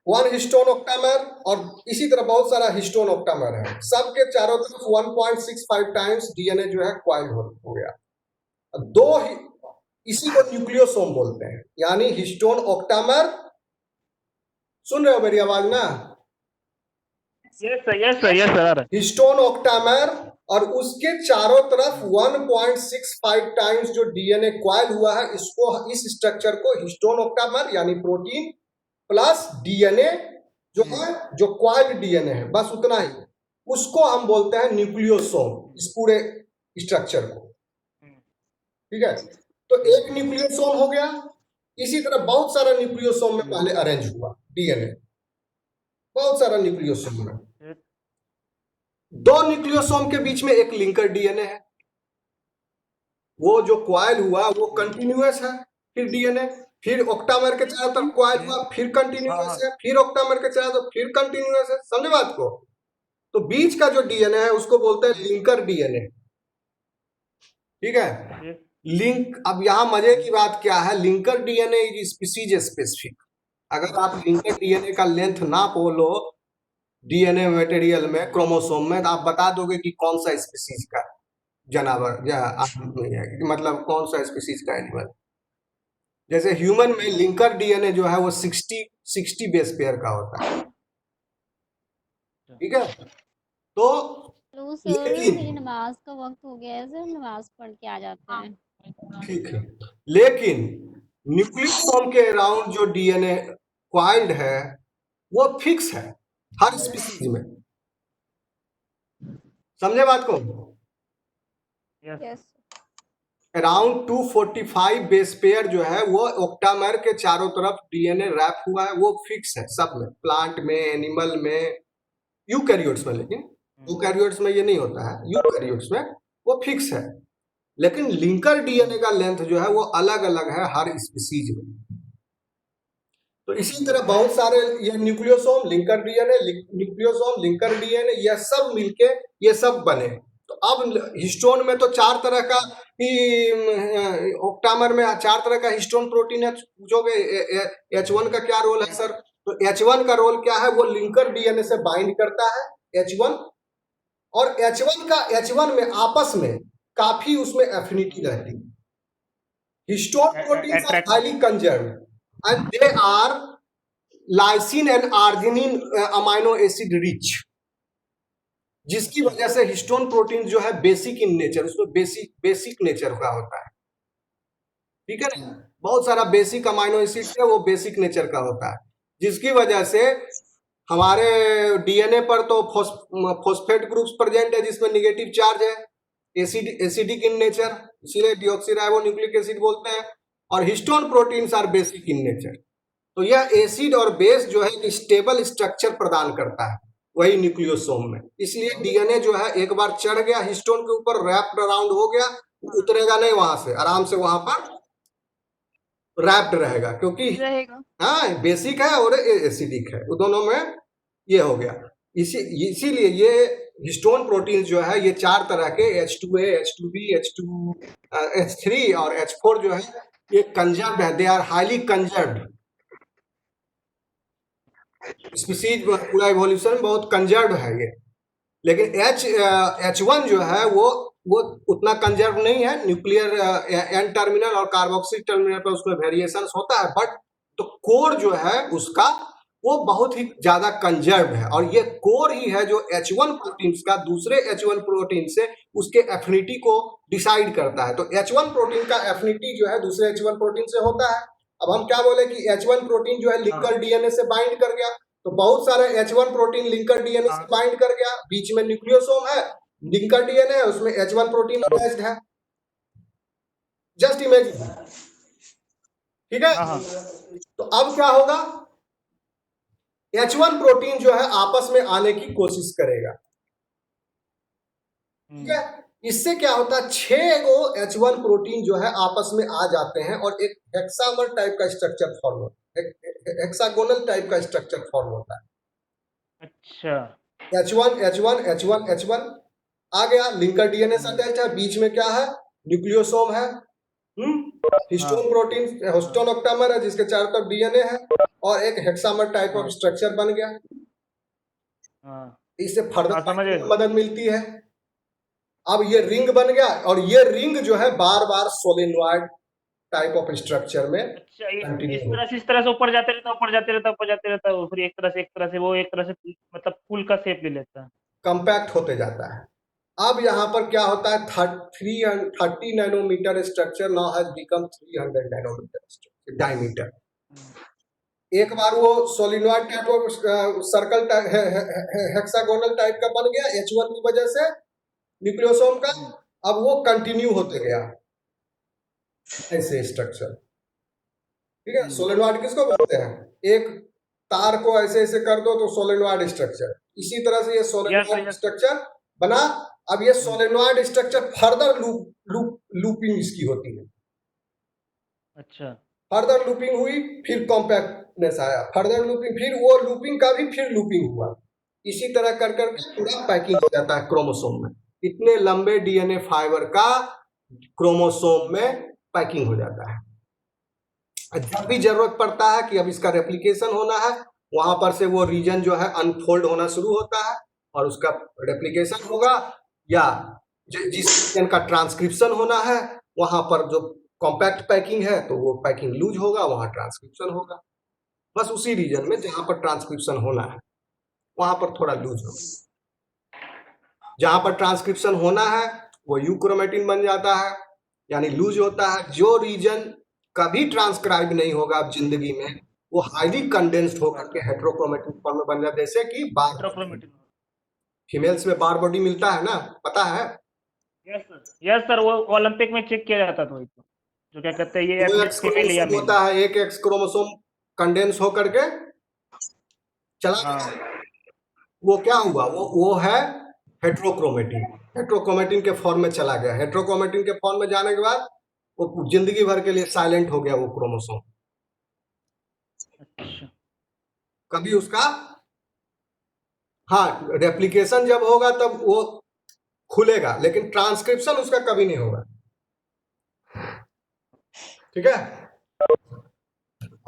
1 हिस्टोन ऑक्टामर, और इसी तरह बहुत सारा हिस्टोन ऑक्टामर है, सबके चारों तरफ 1.65 टाइम्स डीएनए जो है क्वाइल्ड हो गया। इसी को न्यूक्लियोसोम बोलते हैं, यानी हिस्टोन ऑक्टामर। सुन रहे हो मेरी आवाज ना? Yes sir. हिस्टोन ऑक्टामर और उसके चारों तरफ 1.65 टाइम्स जो डीएनए क्वाइल हुआ है, इसको इस स्ट्रक्चर को हिस्टोन ऑक्टामर यानी प्रोटीन प्लस डीएनए जो है, जो क्वाइल्ड डीएनए है, बस उतना ही, उसको हम बोलते हैं न्यूक्लियोसोम, इस पूरे स्ट्रक्चर को, ठीक है। तो एक न्यूक्लियोसोम हो गया। इसी तरह बहुत सारा न्यूक्लियोसोम में पहले अरेंज हुआ डीएनए, बहुत सारा न्यूक्लियोसोम में। 2 न्यूक्लियोसोम के बीच में एक लिंकर डीएनए है, वो जो क्वाइल हुआ वो कंटिन्यूअस है, फिर डीएनए, फिर ऑक्टामर के चारों तरफ क्वाइल हुआ, फिर कंटिन्यूअस है, फिर ऑक्टामर के चारों तरफ फिर कंटिन्यूअस है। समझे बात को? तो बीच का जो डीएनए है उसको बोलते हैं लिंकर डीएनए, ठीक है। लिंक, अब यहाँ मजे की बात क्या है, linker DNA is species specific. अगर आप लिंकर डीएनए का लेंथ ना बोलो डीएनए मटेरियल में, क्रोमोसोम में, तो आप बता दोगे कि कौन सा स्पीसीज का जानवर या मतलब कौन सा स्पीसीज का एनिमल। जैसे ह्यूमन में लिंकर डीएनए जो है वो 60 बेस पेयर का होता है, ठीक है। तो हेलो सर, मेरी नमाज का वक्त हो गया है सर, नमाज पढ़ के आ जाते हैं। ठीक है, लेकिन न्यूक्लियोसोम के अराउंड जो डीएनए क्वाइल्ड है वो फिक्स है हर स्पीसीज में। समझे बात को? यस अराउंड 245 बेस पेयर जो है वो ऑक्टामर के चारों तरफ डीएनए रैप हुआ है, वो फिक्स है सब में, प्लांट में, एनिमल में, यूकैरियोट्स में, लेकिन यूकैरियोट्स में ये नहीं होता है, यूकैरियोट्स में वो फिक्स है। लेकिन लिंकर डीएनए का लेंथ जो है वो अलग अलग है हर स्पीसीज में। तो इसी तरह बहुत सारे ये nucleosome, linker DNA, nucleosome, linker DNA, ये सब मिलके ये सब बने। तो अब हिस्टोन में तो 4 तरह का ही, ऑक्टामर में 4 तरह का हिस्टोन प्रोटीन है। पूछोगे H1 का क्या रोल है सर? तो H1 का रोल क्या है, वो लिंकर डीएनए से बाइंड करता है H1, और H1 में आपस में काफी उसमें एफिनिटी रहती है। Histone proteins are highly conserved and they are lysine and arginine amino acid rich, जिसकी वजह से हिस्टोन प्रोटीन जो है बेसिक इन नेचर, उसमें बेसिक नेचर का होता है, ठीक है ना। बहुत सारा बेसिक अमाइनो एसिड है, वो बेसिक नेचर का होता है, जिसकी वजह से हमारे डीएनए पर तो फॉस्फेट ग्रुप्स प्रेजेंट है जिसमें नेगेटिव चार्ज है, एसिडिक इन नेचर, इसीलिए डिऑक्सीराइबोन्यूक्लिक एसिड बोलते हैं, और histone proteins are basic in nature. तो यह एसिड और बेस जो है स्टेबल स्ट्रक्चर प्रदान करता है वही न्यूक्लियोसोम में। इसलिए डीएनए जो है एक बार चढ़ गया हिस्टोन के ऊपर, रैप्ड अराउंड हो गया, उतरेगा नहीं वहां से, आराम से वहां पर रैप्ड रहेगा, क्योंकि हाँ बेसिक है और एसिडिक है, वो दोनों में ये हो गया। इसीलिए ये हिस्टोन प्रोटीन जो है ये 4 तरह के H2A, H2B, H3 और H4 जो है ये कंजर्व्ड है, they are highly conserved species, पूरा इवोल्यूशन बहुत कंजर्व्ड है ये। लेकिन H1 जो है वो उतना कंजर्व नहीं है, न्यूक्लियर एन टर्मिनल और कार्बोक्सिल टर्मिनल पर उसमें वेरिएशन होता है, बट तो कोर जो है उसका वो बहुत ही ज्यादा कंजर्व है, और ये कोर ही है जो H1 प्रोटीन का दूसरे H1 प्रोटीन से उसके एफिनिटी को डिसाइड करता है। तो H1 प्रोटीन का एफिनिटी जो है दूसरे H1 प्रोटीन से होता है। अब हम क्या बोले कि H1 प्रोटीन जो है लिंकर डीएनए से बाइंड कर गया, तो बहुत सारे H1 प्रोटीन लिंकर डीएनए से बाइंड कर गया, बीच में न्यूक्लियोसोम है, लिंकर डीएनए है, उसमें H1 प्रोटीन अटैच्ड है, जस्ट इमेजिन, ठीक है। तो अब क्या होगा, H1 प्रोटीन जो है आपस में आने की कोशिश करेगा, ठीक है। इससे क्या होता है, 6 गो H1 प्रोटीन जो है आपस में आ जाते हैं और एक हेक्सामर टाइप का स्ट्रक्चर फॉर्म होता है, हेक्सागोनल टाइप का स्ट्रक्चर फॉर्म होता है। अच्छा H1 आ गया, लिंकर डीएनए से अटैच है, बीच में क्या है, न्यूक्लियोसोम है, हिस्टोन प्रोटीन, हिस्टोन ऑक्टामर है जिसके चारों तरफ डीएनए है, और एक हेक्सामर टाइप ऑफ स्ट्रक्चर बन गया। इससे फर्दर मदद मिलती है। अब ये रिंग बन गया, और ये रिंग जो है बार बार सोलेनॉइड टाइप ऑफ स्ट्रक्चर में अच्छा, इस तरह से ऊपर जाते रहता है, फिर एक तरह से वो एक तरह से मतलब फूल का शेप ले लेता है, कंपैक्ट होते जाता है। अब यहाँ पर क्या होता है, 30 nanometer structure now has become 300 nanometer diameter. एक बार वो solenoid type of circle hexagonal type का बन गया H1 की वजह से न्यूक्लियोसोम का। अब वो कंटिन्यू होते गया ऐसे स्ट्रक्चर, ठीक है। सोलेनॉइड किसको बोलते हैं, एक तार को ऐसे ऐसे कर दो तो सोलेनॉइड स्ट्रक्चर। इसी तरह से ये सोलेनॉइड स्ट्रक्चर बना। अब ये सोलेनॉइड स्ट्रक्चर फर्दर लूपिंग इसकी होती है। अच्छा, फर्दर लूपिंग हुई, फिर कॉम्पैक्टनेस आया, फर्दर लूपिंग, फिर वो लूपिंग का भी फिर लूपिंग हुआ। इसी तरह कर करके पूरा पैकिंग हो जाता है क्रोमोसोम में। इतने लंबे डीएनए फाइबर का क्रोमोसोम में पैकिंग हो जाता है। जब भी जरूरत पड़ता है कि अब इसका रेप्लिकेशन होना है, वहां पर से वो रीजन जो है अनफोल्ड होना शुरू होता है और उसका रेप्लिकेशन होगा, या जिस रीजन का ट्रांसक्रिप्शन होना है वहां पर जो कॉम्पैक्ट पैकिंग है तो वो पैकिंग लूज होगा, वहां ट्रांसक्रिप्शन होगा। बस उसी रीजन में जहां पर ट्रांसक्रिप्शन होना है वहां पर थोड़ा लूज होगा। जहां पर ट्रांसक्रिप्शन होना है वो यूक्रोमेटिन बन जाता है, यानी लूज होता है। जो रीजन कभी ट्रांसक्राइब नहीं होगा अब जिंदगी में, वो हाईली कंडेंस्ड होकर के हेट्रोक्रोमेटिन फॉर्म में बन जाता है। जैसे कि बार फीमेल्स में बार बॉडी मिलता है ना, पता है? यस सर, वो ओलंपिक में चेक किया जाता था, तो जो क्या कहते हैं ये फीमेल या मेल होता है, एक एक्स क्रोमोसोम कंडेंस होकर के चला वो क्या हुआ, वो है हेट्रोक्रोमेटिन। हेट्रोक्रोमेटिन के फॉर्म में चला गया। हेट्रोक्रोमेटिन के फॉर्म में जाने के बाद वो जिंदगी भर के लिए साइलेंट हो गया वो क्रोमोसोम। अच्छा, कभी उसका रेप्लिकेशन जब होगा तब वो खुलेगा, लेकिन ट्रांसक्रिप्शन उसका कभी नहीं होगा। ठीक है,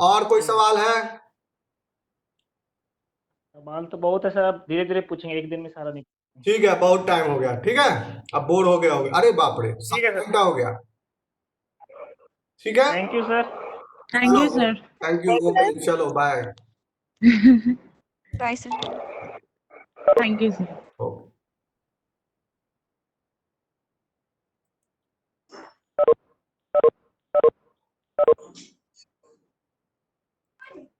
और कोई सवाल है? सवाल तो बहुत है सर, आप धीरे धीरे पूछेंगे, एक दिन में सारा नहीं। ठीक है, बहुत टाइम हो गया। ठीक है, अब बोर हो गया होगा। अरे बाप रे, 7 घंटा हो गया। ठीक है, thank you sir. Thank you sir. Thank you. Okay, चलो bye. Bye sir. Thank you sir. Okay.